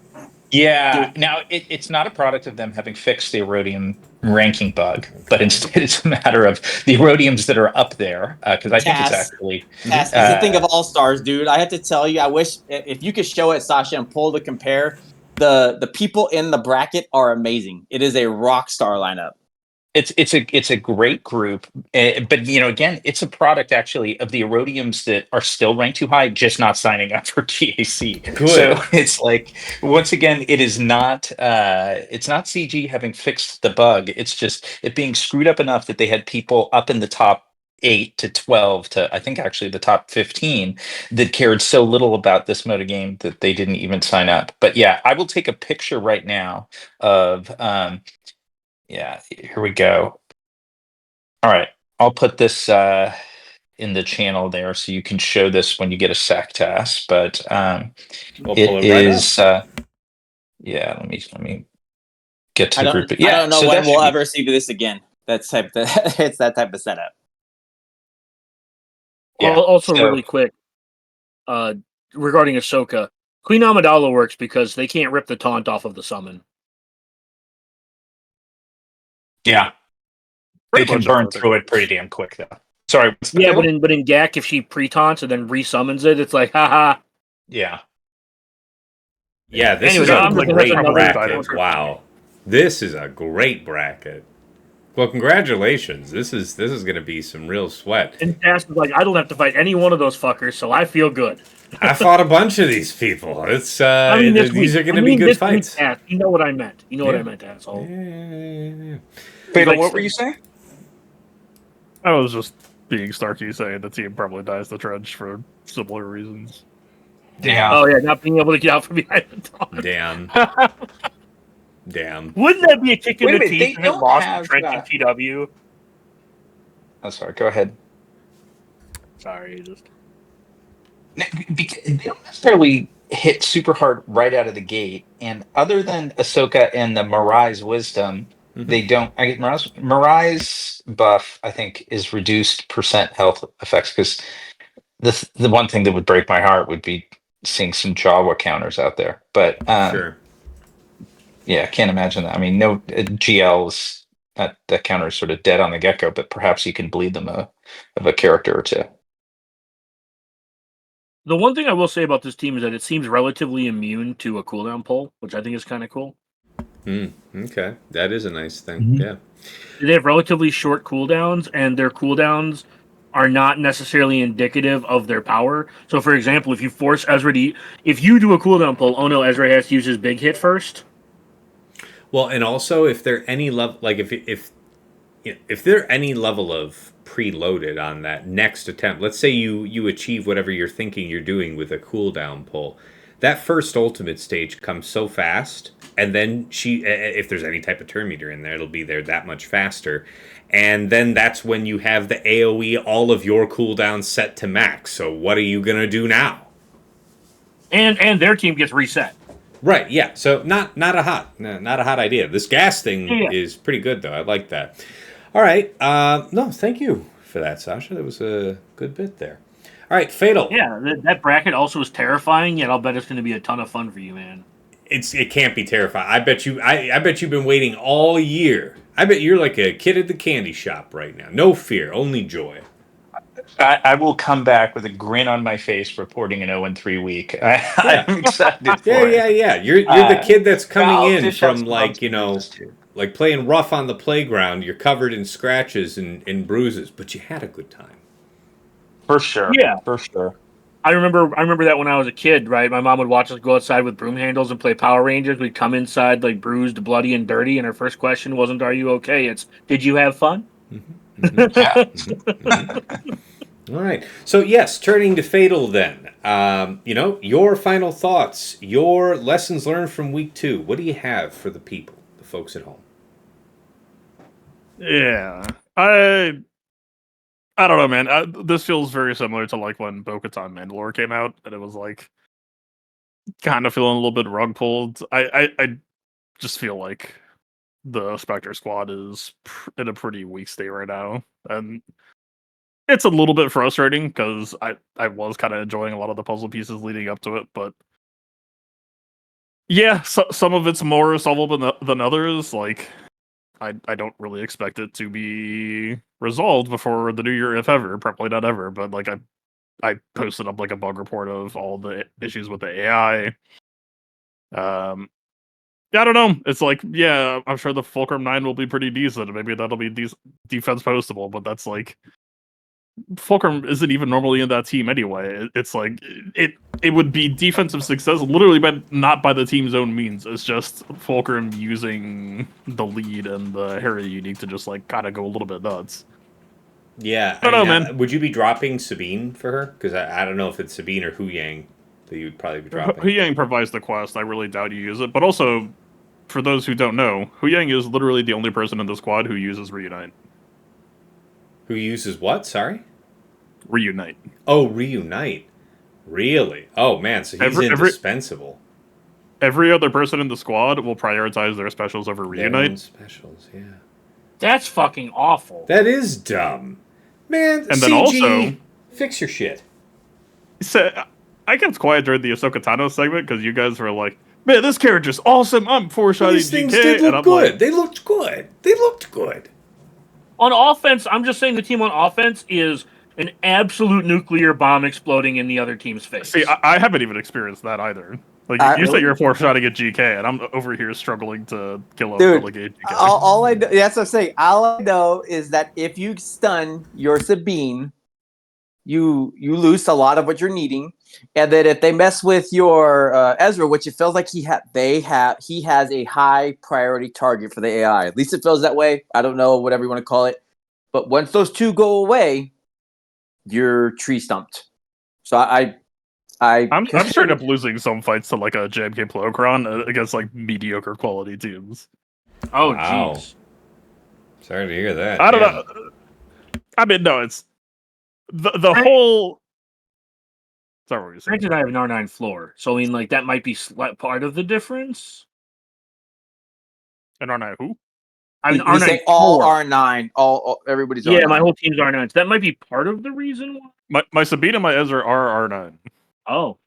Yeah. Now it's not a product of them having fixed the Erodium ranking bug, but instead it's a matter of the Erodiums that are up there. Because I think it's actually it's the thing of all stars, dude. I have to tell you, I wish if you could show it, Sasha, and pull to compare. The people in the bracket are amazing. It is a rock star lineup. It's a great group, but again, it's a product actually of the Erodiums that are still ranked too high, just not signing up for GAC. Good. So it's like once again, it's not CG having fixed the bug. It's just it being screwed up enough that they had people up in the top 8 to 12 to I think actually the top 15 that cared so little about this mode of game that they didn't even sign up. But yeah, I will take a picture right now of. Yeah, here we go. All right, I'll put this in the channel there so you can show this when you get a SAC task. But We'll it pull it right is, yeah. Let me get to the group. I don't know when we'll ever see this again. It's that type of setup. Yeah, also, really quick, regarding Ahsoka, Queen Amidala works because they can't rip the taunt off of the summon. Yeah, they can burn through it pretty damn quick, though. Sorry. Yeah, but in GAC, if she pre-taunts and then resummons it, it's like, haha. Yeah. Yeah, this is a great bracket. Wow. This is a great bracket. Well, congratulations. This is going to be some real sweat. And Cass is like, I don't have to fight any one of those fuckers, so I feel good. I fought a bunch of these people. It's I mean, these are going to be good fights. Cass, you know what I meant. You know what I meant, asshole. Fatal, what were you saying? I was just being snarky, saying the team probably dies the trench for similar reasons. Yeah. Oh yeah, not being able to get out from behind the dog. Damn. Wouldn't that be a kick in Wait a the minute, teeth they if it don't lost have, the trench in TW? Oh, sorry. Go ahead. Sorry, just Because they don't necessarily hit super hard right out of the gate, and other than Ahsoka and the Mirai's wisdom, they don't. I get Mirai's buff. I think is reduced percent health effects because the one thing that would break my heart would be seeing some Jawa counters out there. But Sure. yeah, I can't imagine that. I mean, no GLs that counter is sort of dead on the get go, but perhaps you can bleed them of a character or two. the one thing I will say about this team is that it seems relatively immune to a cooldown pull, which I think is kind of cool. Okay, that is a nice thing. Mm-hmm. Yeah. They have relatively short cooldowns, and their cooldowns are not necessarily indicative of their power. So, for example, if you force Ezra to, if you do a cooldown pull, oh no, Ezra has to use his big hit first. Well, and also if they're any level, like if they're any level of preloaded on that next attempt, let's say you achieve whatever you're thinking you're doing with a cooldown pull, that first ultimate stage comes so fast, and then if there's any type of turn meter in there, it'll be there that much faster. And then that's when you have the AoE, all of your cooldowns set to max. So what are you going to do now? And their team gets reset. Right, yeah. So not a hot idea. This gas thing Yeah. is pretty good, though. I like that. All right. No, thank you for that, Sasha. That was a good bit there. All right, Fatal. Yeah, that bracket also is terrifying, yet I'll bet it's going to be a ton of fun for you, man. It can't be terrifying. I bet you've been waiting all year. I bet you're like a kid at the candy shop right now. No fear, only joy. I will come back with a grin on my face reporting an 0-3 week. I'm excited for it. Yeah. You're the kid that's coming in Fish has from some like playing rough on the playground. You're covered in scratches and bruises, but you had a good time. For sure. Yeah. For sure. I remember that when I was a kid, right? My mom would watch us go outside with broom handles and play Power Rangers. We'd come inside like bruised, bloody, and dirty, and her first question wasn't, "Are you okay?" It's, "Did you have fun?" All right. So yes, turning to Fatal then. Your final thoughts, your lessons learned from week 2. What do you have for the people, the folks at home? Yeah, I don't know, man. This feels very similar to like when Bo-Katan Mandalore came out, and it was like kind of feeling a little bit rug pulled. I just feel like the Spectre squad is in a pretty weak state right now, and it's a little bit frustrating because I was kind of enjoying a lot of the puzzle pieces leading up to it, but yeah, some of it's more solvable than others. Like I don't really expect it to be resolved before the new year, if ever. Probably not ever, but like I posted up like a bug report of all the issues with the AI. Yeah, I don't know. It's like, yeah, I'm sure the Fulcrum 9 will be pretty decent. Maybe that'll be defense postable, but that's like Fulcrum isn't even normally in that team anyway. It's like it would be defensive success literally, but not by the team's own means. It's just Fulcrum using the lead and the Harry unique to just like kind of go a little bit nuts. Yeah, I don't know, man. Would you be dropping Sabine for her? Because I don't know if it's Sabine or Hu Yang that you would probably be dropping. Hu Yang provides the quest. I really doubt you use it. But also, for those who don't know, Hu Yang is literally the only person in the squad who uses Reunite. Who uses what? Sorry? Reunite. Oh, Reunite. Really? Oh, man, so he's indispensable. Every other person in the squad will prioritize their specials over Reunite. Their own specials, yeah. That's fucking awful. That is dumb. Man, and then CG, also, fix your shit. So, I kept quiet during the Ahsoka Tano segment because you guys were like, man, this character's awesome. I'm four-shotting These things GK. did look and good. Like, they looked good. They looked good. On offense, I'm just saying the team on offense is an absolute nuclear bomb exploding in the other team's face. See, I haven't even experienced that either. Like you said, you're four-shotting at GK, and I'm over here struggling to kill a relegate GK. All I know, that's what I'm saying. All I know is that if you stun your Sabine, you lose a lot of what you're needing, and then if they mess with your Ezra, which it feels like he has a high priority target for the AI. At least it feels that way. I don't know, whatever you want to call it. But once those two go away, you're tree stumped. So I'm straight up losing some fights to like a JMK Plocron against like mediocre quality teams. Oh, Wow. jeez. Sorry to hear that. I don't know. I mean, no, it's the whole. Sorry, what were you saying? Granted, I have an R9 floor, so I mean, like that might be part of the difference. An R9 who? I mean, He's R9 saying all floor. R9, all everybody's Yeah, R9. my whole team's R9. So that might be part of the reason why. My Sabine and my Ezra are R9. Oh,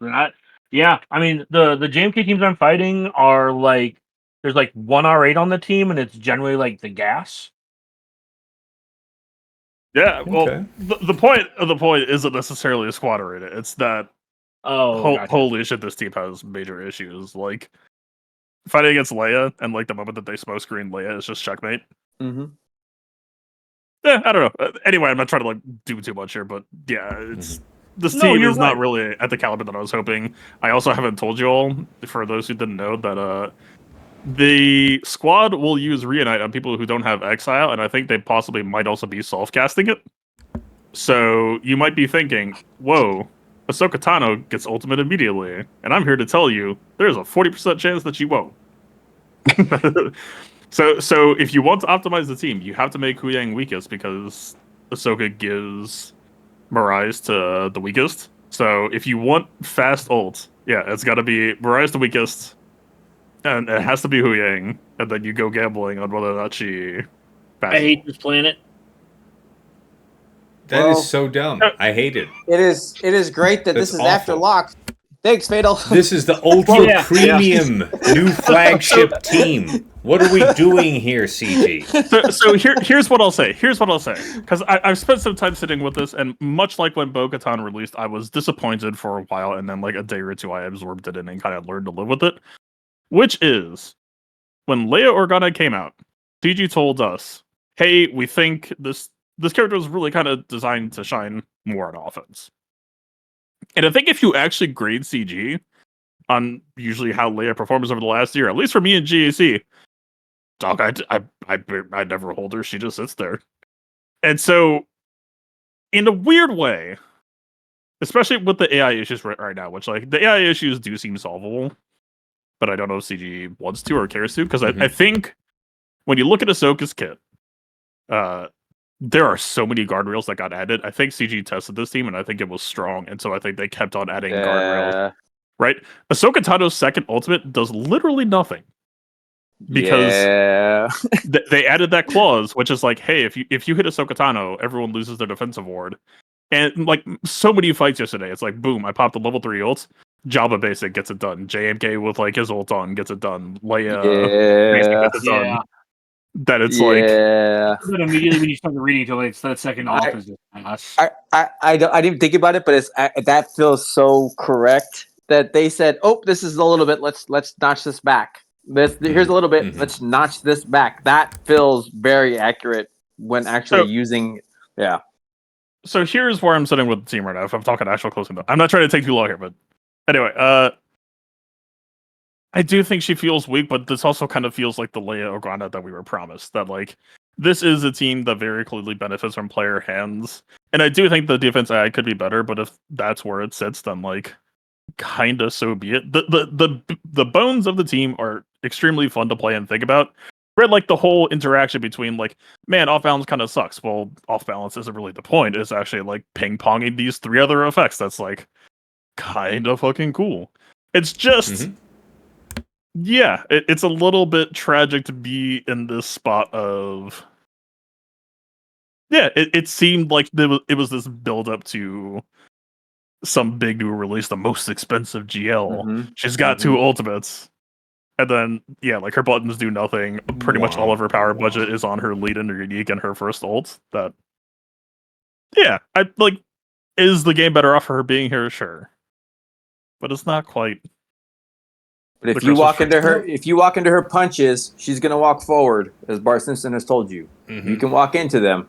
yeah. I mean, the JMK teams I'm fighting are like there's like one R8 on the team, and it's generally like the gas. Yeah, well, Okay. the point of the point isn't necessarily a squad rated. It's that Gotcha. holy shit, this team has major issues. Like fighting against Leia, and like the moment that they smoke screen Leia is just checkmate. Mm-hmm. Yeah, I don't know. Anyway, I'm not trying to like do too much here, but yeah, it's this team you're is not right. really at the caliber that I was hoping. I also haven't told you all, for those who didn't know, that the squad will use Reunite on people who don't have Exile, and I think they possibly might also be self-casting it. So you might be thinking, whoa, Ahsoka Tano gets ultimate immediately, and I'm here to tell you, there's a 40% chance that you won't. So if you want to optimize the team, you have to make Hu Yang weakest, because Ahsoka gives Mirage to the weakest. So if you want fast ult, yeah, it's got to be Mirage the weakest, and it has to be Hu Yang, and then you go gambling on whether or not she passes. I hate this planet. That is so dumb. I hate it. It is great that That's this is awful. after lock. Thanks, Fatal. This is the ultra Yeah. premium new flagship team. What are we doing here, CG? So here's what I'll say. Because I've spent some time sitting with this, and much like when Bo-Katan released, I was disappointed for a while, and then like a day or two, I absorbed it in and kind of learned to live with it. Which is, when Leia Organa came out, CG told us, hey, we think this character was really kind of designed to shine more on offense. And I think if you actually grade CG on usually how Leia performs over the last year, at least for me and GAC, dog, I never hold her. She just sits there. And so, in a weird way, especially with the AI issues right now, which like the AI issues do seem solvable, but I don't know if CG wants to or cares to, because I think when you look at Ahsoka's kit, there are so many guardrails that got added. I think CG tested this team, and I think it was strong, and so I think they kept on adding guardrails. Right? Ahsoka Tano's second ultimate does literally nothing, because they added that clause, which is like, hey, if you hit Ahsoka Tano, everyone loses their defensive ward. And like so many fights yesterday, it's like, boom, I popped a level 3 ult, Jabba basic gets it done, JMK with like his ult on gets it done, Leia basic gets it done. That it's like, But immediately when you start reading to like that second ult is just pass. I didn't think about it, but that feels so correct that they said, "Oh, this is a little bit. Let's notch this back. Here's a little bit. Let's notch this back." That feels very accurate when actually using. Yeah. So here's where I'm sitting with the team right now. If I'm talking actual closing, I'm not trying to take too long here, but anyway, I do think she feels weak, but this also kind of feels like the Leia Organa that we were promised. That like this is a team that very clearly benefits from player hands, and I do think the defense AI could be better. But if that's where it sits, then like kind of so be it. The bones of the team are extremely fun to play and think about. Read like the whole interaction between like, man, off balance kind of sucks. Well, off balance isn't really the point. It's actually like ping ponging these 3 other effects. That's like kind of fucking cool. It's just. Yeah, it's a little bit tragic to be in this spot of. Yeah, it seemed like it was this build up to some big new release, the most expensive GL. She's got 2 ultimates, and then yeah, like her buttons do nothing. Pretty much all of her power budget is on her lead and her unique and her first ult. That yeah, I like. Is the game better off for her being here? Sure, but it's not quite But if The you crystal walk into her, shard. if you walk into her punches, she's gonna walk forward, as Bart Simpson has told you. Mhm. You can walk into them.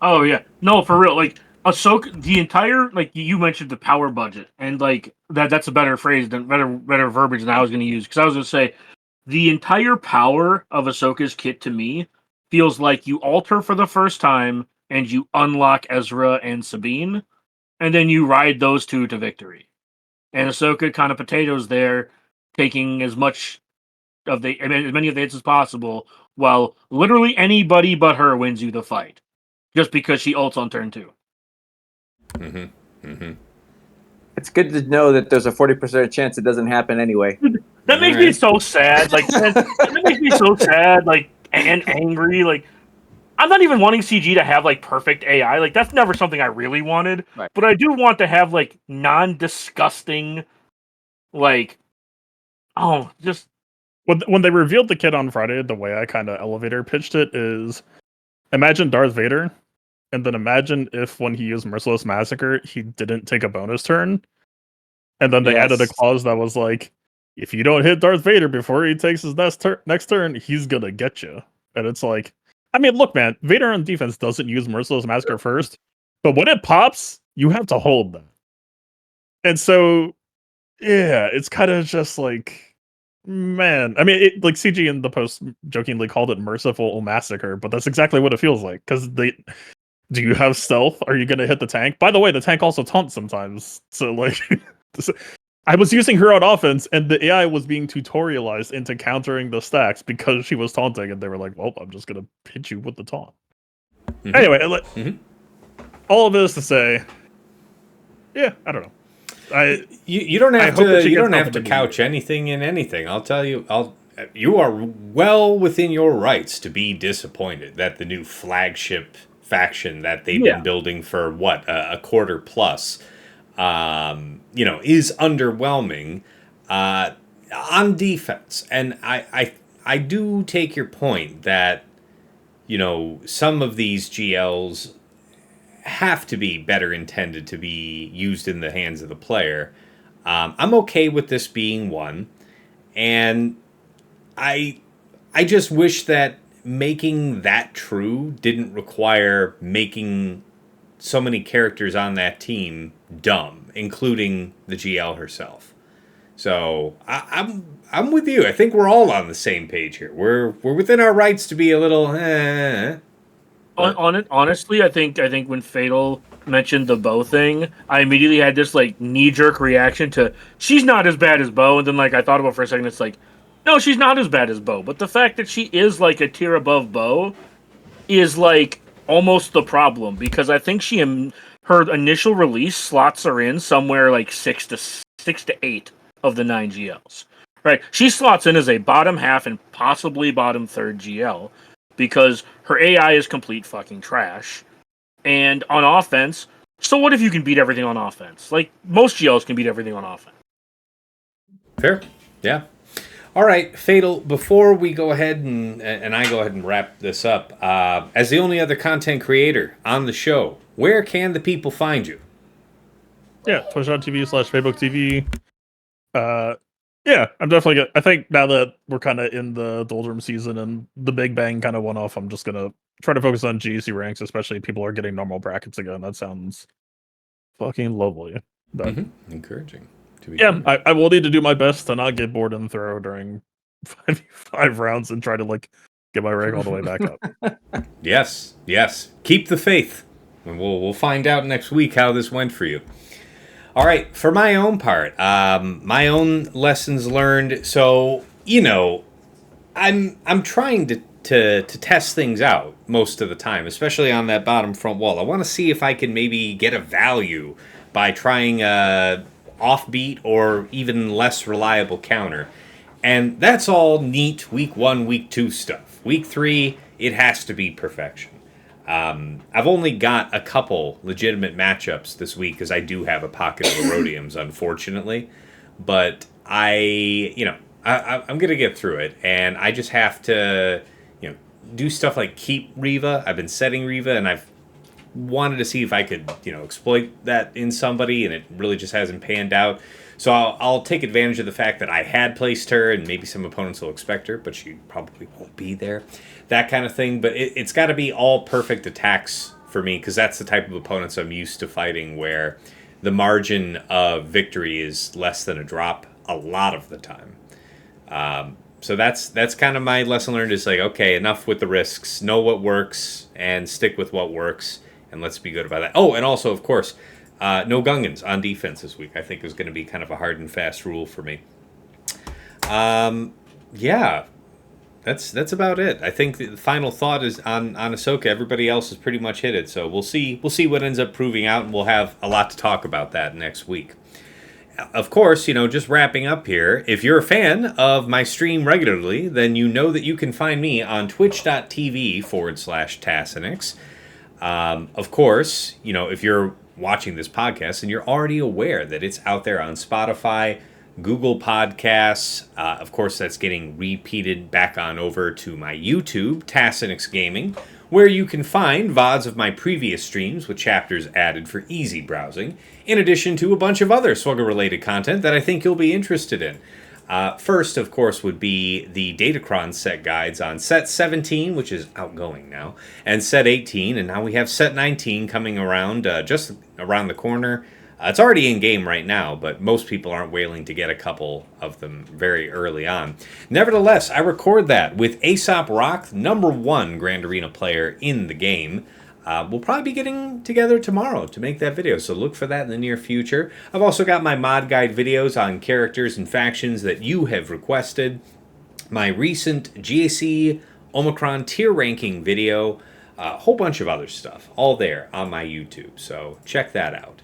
Oh yeah, no, for real. Like Ahsoka, the entire like you mentioned the power budget, and like that's a better phrase than better verbiage than I was going to use because I was going to say the entire power of Ahsoka's kit to me feels like you alter for the first time and you unlock Ezra and Sabine, and then you ride those two to victory. And Ahsoka kind of potatoes there, taking as much of the I mean, as many of the hits as possible, while literally anybody but her wins you the fight, just because she ults on turn 2. Mm-hmm. Mm-hmm. It's good to know that there's a 40% chance it doesn't happen anyway. That makes me Alright. so sad. Like that makes me so sad. Like and angry. Like I'm not even wanting CG to have like perfect AI. Like that's never something I really wanted. Right. But I do want to have like non-disgusting, like just When they revealed the kid on Friday, the way I kind of elevator pitched it is, imagine Darth Vader, and then imagine if when he used Merciless Massacre, he didn't take a bonus turn, and then they added a Yes. clause that was like, if you don't hit Darth Vader before he takes his next turn, he's gonna get you. And it's like, I mean, look, man, Vader on defense doesn't use Merciless Massacre first, but when it pops, you have to hold that. And so, yeah, it's kind of just like, man, I mean, like CG in the post jokingly called it merciful massacre, but that's exactly what it feels like. Because do you have stealth? Are you going to hit the tank? By the way, the tank also taunts sometimes. So like, I was using her on offense, and the AI was being tutorialized into countering the stacks because she was taunting, and they were like, "Well, I'm just going to hit you with the taunt." Mm-hmm. Anyway, all of this to say, yeah, I don't know. You don't I have hope that to she you gets don't have help to in the couch media. anything in anything. I'll tell you. You are well within your rights to be disappointed that the new flagship faction that they've been building for a quarter plus, is underwhelming on defense. And I do take your point that some of these GLs have to be better intended to be used in the hands of the player. I'm okay with this being one, and I just wish that making that true didn't require making so many characters on that team dumb, including the GL herself. So I'm with you. I think we're all on the same page here. We're within our rights to be a little. But honestly, I think when Fatal mentioned the Bo thing, I immediately had this like knee jerk reaction to she's not as bad as Bo, and then like I thought about it for a second, it's like, no, she's not as bad as Bo, but the fact that she is like a tier above Bo is like almost the problem because I think her initial release slots her in somewhere like 6 to 8 of the 9 GLs. Right, she slots in as a bottom half and possibly bottom third GL because her AI is complete fucking trash. And on offense, so what if you can beat everything on offense? Like most GLs can beat everything on offense. fair, yeah. All right, Fatal. Before we go ahead and I go ahead and wrap this up, as the only other content creator on the show, where can the people find you? Yeah, twitch.tv/FacebookTV. Yeah, I'm definitely I think now that we're kind of in the doldrum season and the Big Bang kind of went off, I'm just gonna try to focus on GEC ranks, especially if people are getting normal brackets again. That sounds fucking lovely. But Encouraging. To be yeah, fair. I will need to do my best to not get bored and throw during 5 rounds and try to like get my rank all the way back up. Yes. Keep the faith, and we'll find out next week how this went for you. All right, for my own part, my own lessons learned. So I'm trying to test things out most of the time, especially on that bottom front wall. I want to see if I can maybe get a value by trying a offbeat or even less reliable counter. And that's all neat week 1, week 2 stuff. Week 3, it has to be perfection. I've only got a couple legitimate matchups this week because I do have a pocket of Erodiums, unfortunately. But I'm going to get through it, and I just have to, do stuff like keep Riva. I've been setting Riva, and I've wanted to see if I could, exploit that in somebody, and it really just hasn't panned out. So I'll take advantage of the fact that I had placed her, and maybe some opponents will expect her, but she probably won't be there. That kind of thing. But it's got to be all perfect attacks for me, because that's the type of opponents I'm used to fighting, where the margin of victory is less than a drop a lot of the time. So that's kind of my lesson learned, is like, okay, enough with the risks. Know what works and stick with what works, and let's be good about that. Oh, and also, of course, no Gungans on defense this week. I think is going to be kind of a hard and fast rule for me. Yeah, that's about it. I think the final thought is on Ahsoka. Everybody else has pretty much hit it, so we'll see what ends up proving out, and we'll have a lot to talk about that next week. Of course, just wrapping up here, if you're a fan of my stream regularly, then you know that you can find me on twitch.tv/Tassinix. Of course, if you're watching this podcast and you're already aware that it's out there on Spotify, Google Podcasts, of course, that's getting repeated back on over to my YouTube, Tassinix Gaming, where you can find VODs of my previous streams with chapters added for easy browsing, in addition to a bunch of other Swugger-related content that I think you'll be interested in. First, of course, would be the Datacron set guides on set 17, which is outgoing now, and set 18, and now we have set 19 coming around, just around the corner. It's already in game right now, but most people aren't willing to get a couple of them very early on. Nevertheless, I record that with Aesop Rock, #1 Grand Arena player in the game. We'll probably be getting together tomorrow to make that video, so look for that in the near future. I've also got my mod guide videos on characters and factions that you have requested, my recent GAC Omicron tier ranking video, a whole bunch of other stuff, all there on my YouTube, so check that out.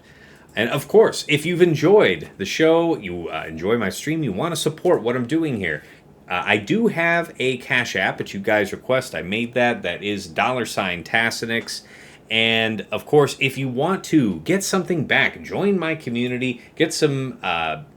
And of course, if you've enjoyed the show, you enjoy my stream, you want to support what I'm doing here, I do have a Cash App at you guys' request. I made that. That is $Tassinix. And of course, if you want to get something back, join my community, get some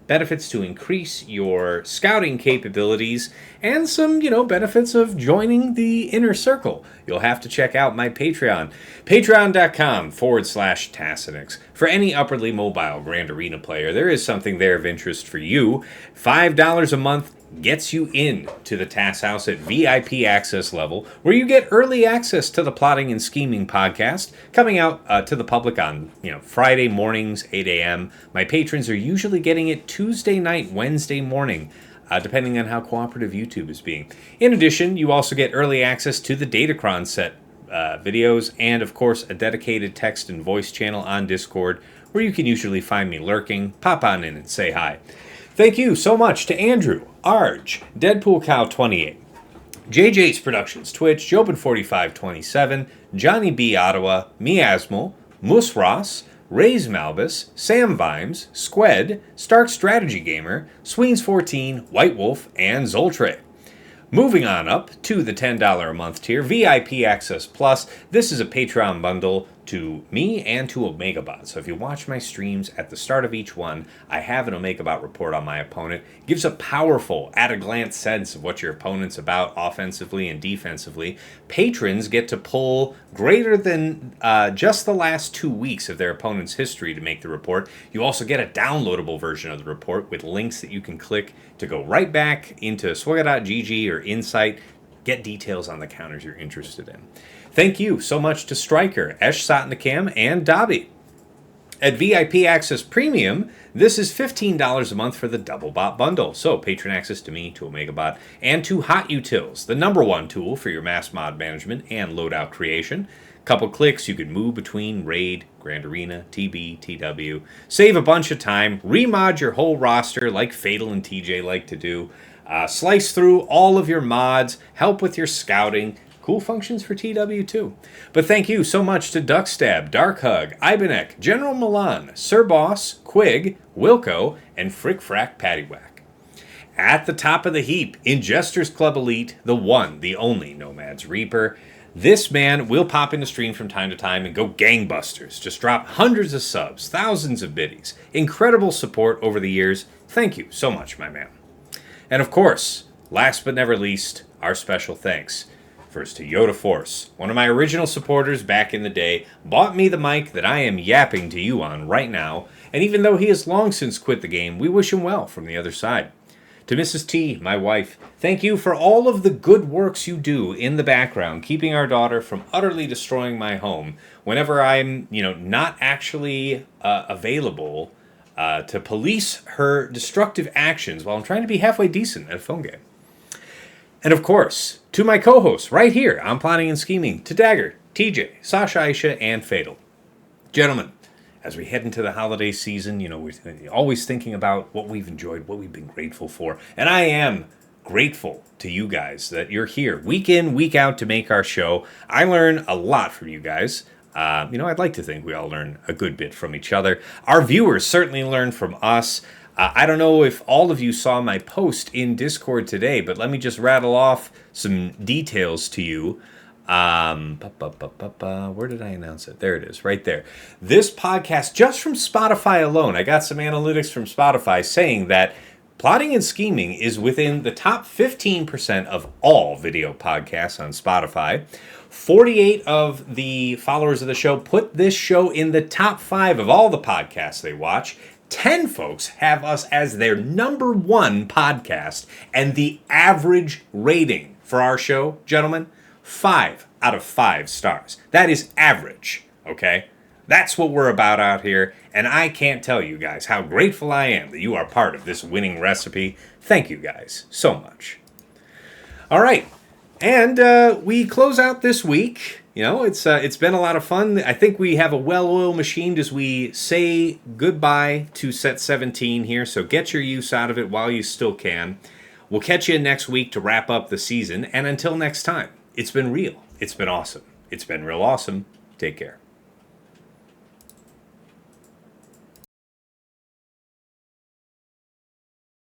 benefits to increase your scouting capabilities, and some, benefits of joining the inner circle, you'll have to check out my Patreon. Patreon.com/Tassinix. For any upwardly mobile Grand Arena player, there is something there of interest for you. $5 a month gets you in to the TAS House at VIP access level, where you get early access to the Plotting and Scheming podcast, coming out to the public on Friday mornings, 8 a.m. My patrons are usually getting it Tuesday night, Wednesday morning, depending on how cooperative YouTube is being. In addition, you also get early access to the Datacron set videos, and of course a dedicated text and voice channel on Discord, where you can usually find me lurking. Pop on in and say hi. Thank you so much to Andrew, Arj, Deadpool Cow 28, JJ's Productions Twitch, Jobin4527, Johnny B. Ottawa, Miasmal, Moose Ross, Rays Malbus, Sam Vimes, Squed, Stark Strategy Gamer, Sweens14, White Wolf, and Zoltre. Moving on up to the $10 a month tier, VIP Access Plus. This is a Patreon bundle to me and to OmegaBot. So if you watch my streams at the start of each one, I have an OmegaBot report on my opponent. It gives a powerful, at-a-glance sense of what your opponent's about offensively and defensively. Patrons get to pull greater than just the last 2 weeks of their opponent's history to make the report. You also get a downloadable version of the report with links that you can click to go right back into swugga.gg or Insight, get details on the counters you're interested in. Thank you so much to Stryker, Esh Satnakam, and Dobby. At VIP Access Premium, this is $15 a month for the Double Bot bundle. So patron access to me, to OmegaBot, and to Hot Utils, the #1 tool for your mass mod management and loadout creation. Couple clicks, you can move between Raid, Grand Arena, TB, TW, save a bunch of time, remod your whole roster like Fatal and TJ like to do, slice through all of your mods, help with your scouting. Cool functions for TW too. But thank you so much to Duckstab, Dark Hug, Ibenek, General Milan, Sir Boss, Quig, Wilco, and Frick Frack Paddywhack. At the top of the heap, in Jesters Club Elite, the one, the only Nomad's Reaper. This man will pop into stream from time to time and go gangbusters. Just drop hundreds of subs, thousands of biddies. Incredible support over the years. Thank you so much, my man. And of course, last but never least, our special thanks First to Yoda Force, one of my original supporters back in the day, bought me the mic that I am yapping to you on right now, and even though he has long since quit the game, we wish him well from the other side. To Mrs. T, my wife, thank you for all of the good works you do in the background, keeping our daughter from utterly destroying my home whenever I'm, not actually available to police her destructive actions while I'm trying to be halfway decent at a phone game. And of course, to my co-hosts right here on Plotting and Scheming, to Dagger, TJ, Sasha Aisha, and Fatal. Gentlemen, as we head into the holiday season, we're always thinking about what we've enjoyed, what we've been grateful for. And I am grateful to you guys that you're here week in, week out to make our show. I learn a lot from you guys. I'd like to think we all learn a good bit from each other. Our viewers certainly learn from us. I don't know if all of you saw my post in Discord today, but let me just rattle off some details to you. Where did I announce it? There it is, right there. This podcast, just from Spotify alone, I got some analytics from Spotify saying that Plotting and Scheming is within the top 15% of all video podcasts on Spotify. 48 of the followers of the show put this show in the top 5 of all the podcasts they watch. 10 folks have us as their number 1 podcast, and the average rating for our show, gentlemen, 5 out of 5 stars. That is average, okay? That's what we're about out here, and I can't tell you guys how grateful I am that you are part of this winning recipe. Thank you guys so much. All right, and we close out this week. It's been a lot of fun. I think we have a well-oiled machine as we say goodbye to set 17 here, so get your use out of it while you still can. We'll catch you next week to wrap up the season, and until next time, it's been real. It's been awesome. It's been real awesome. Take care.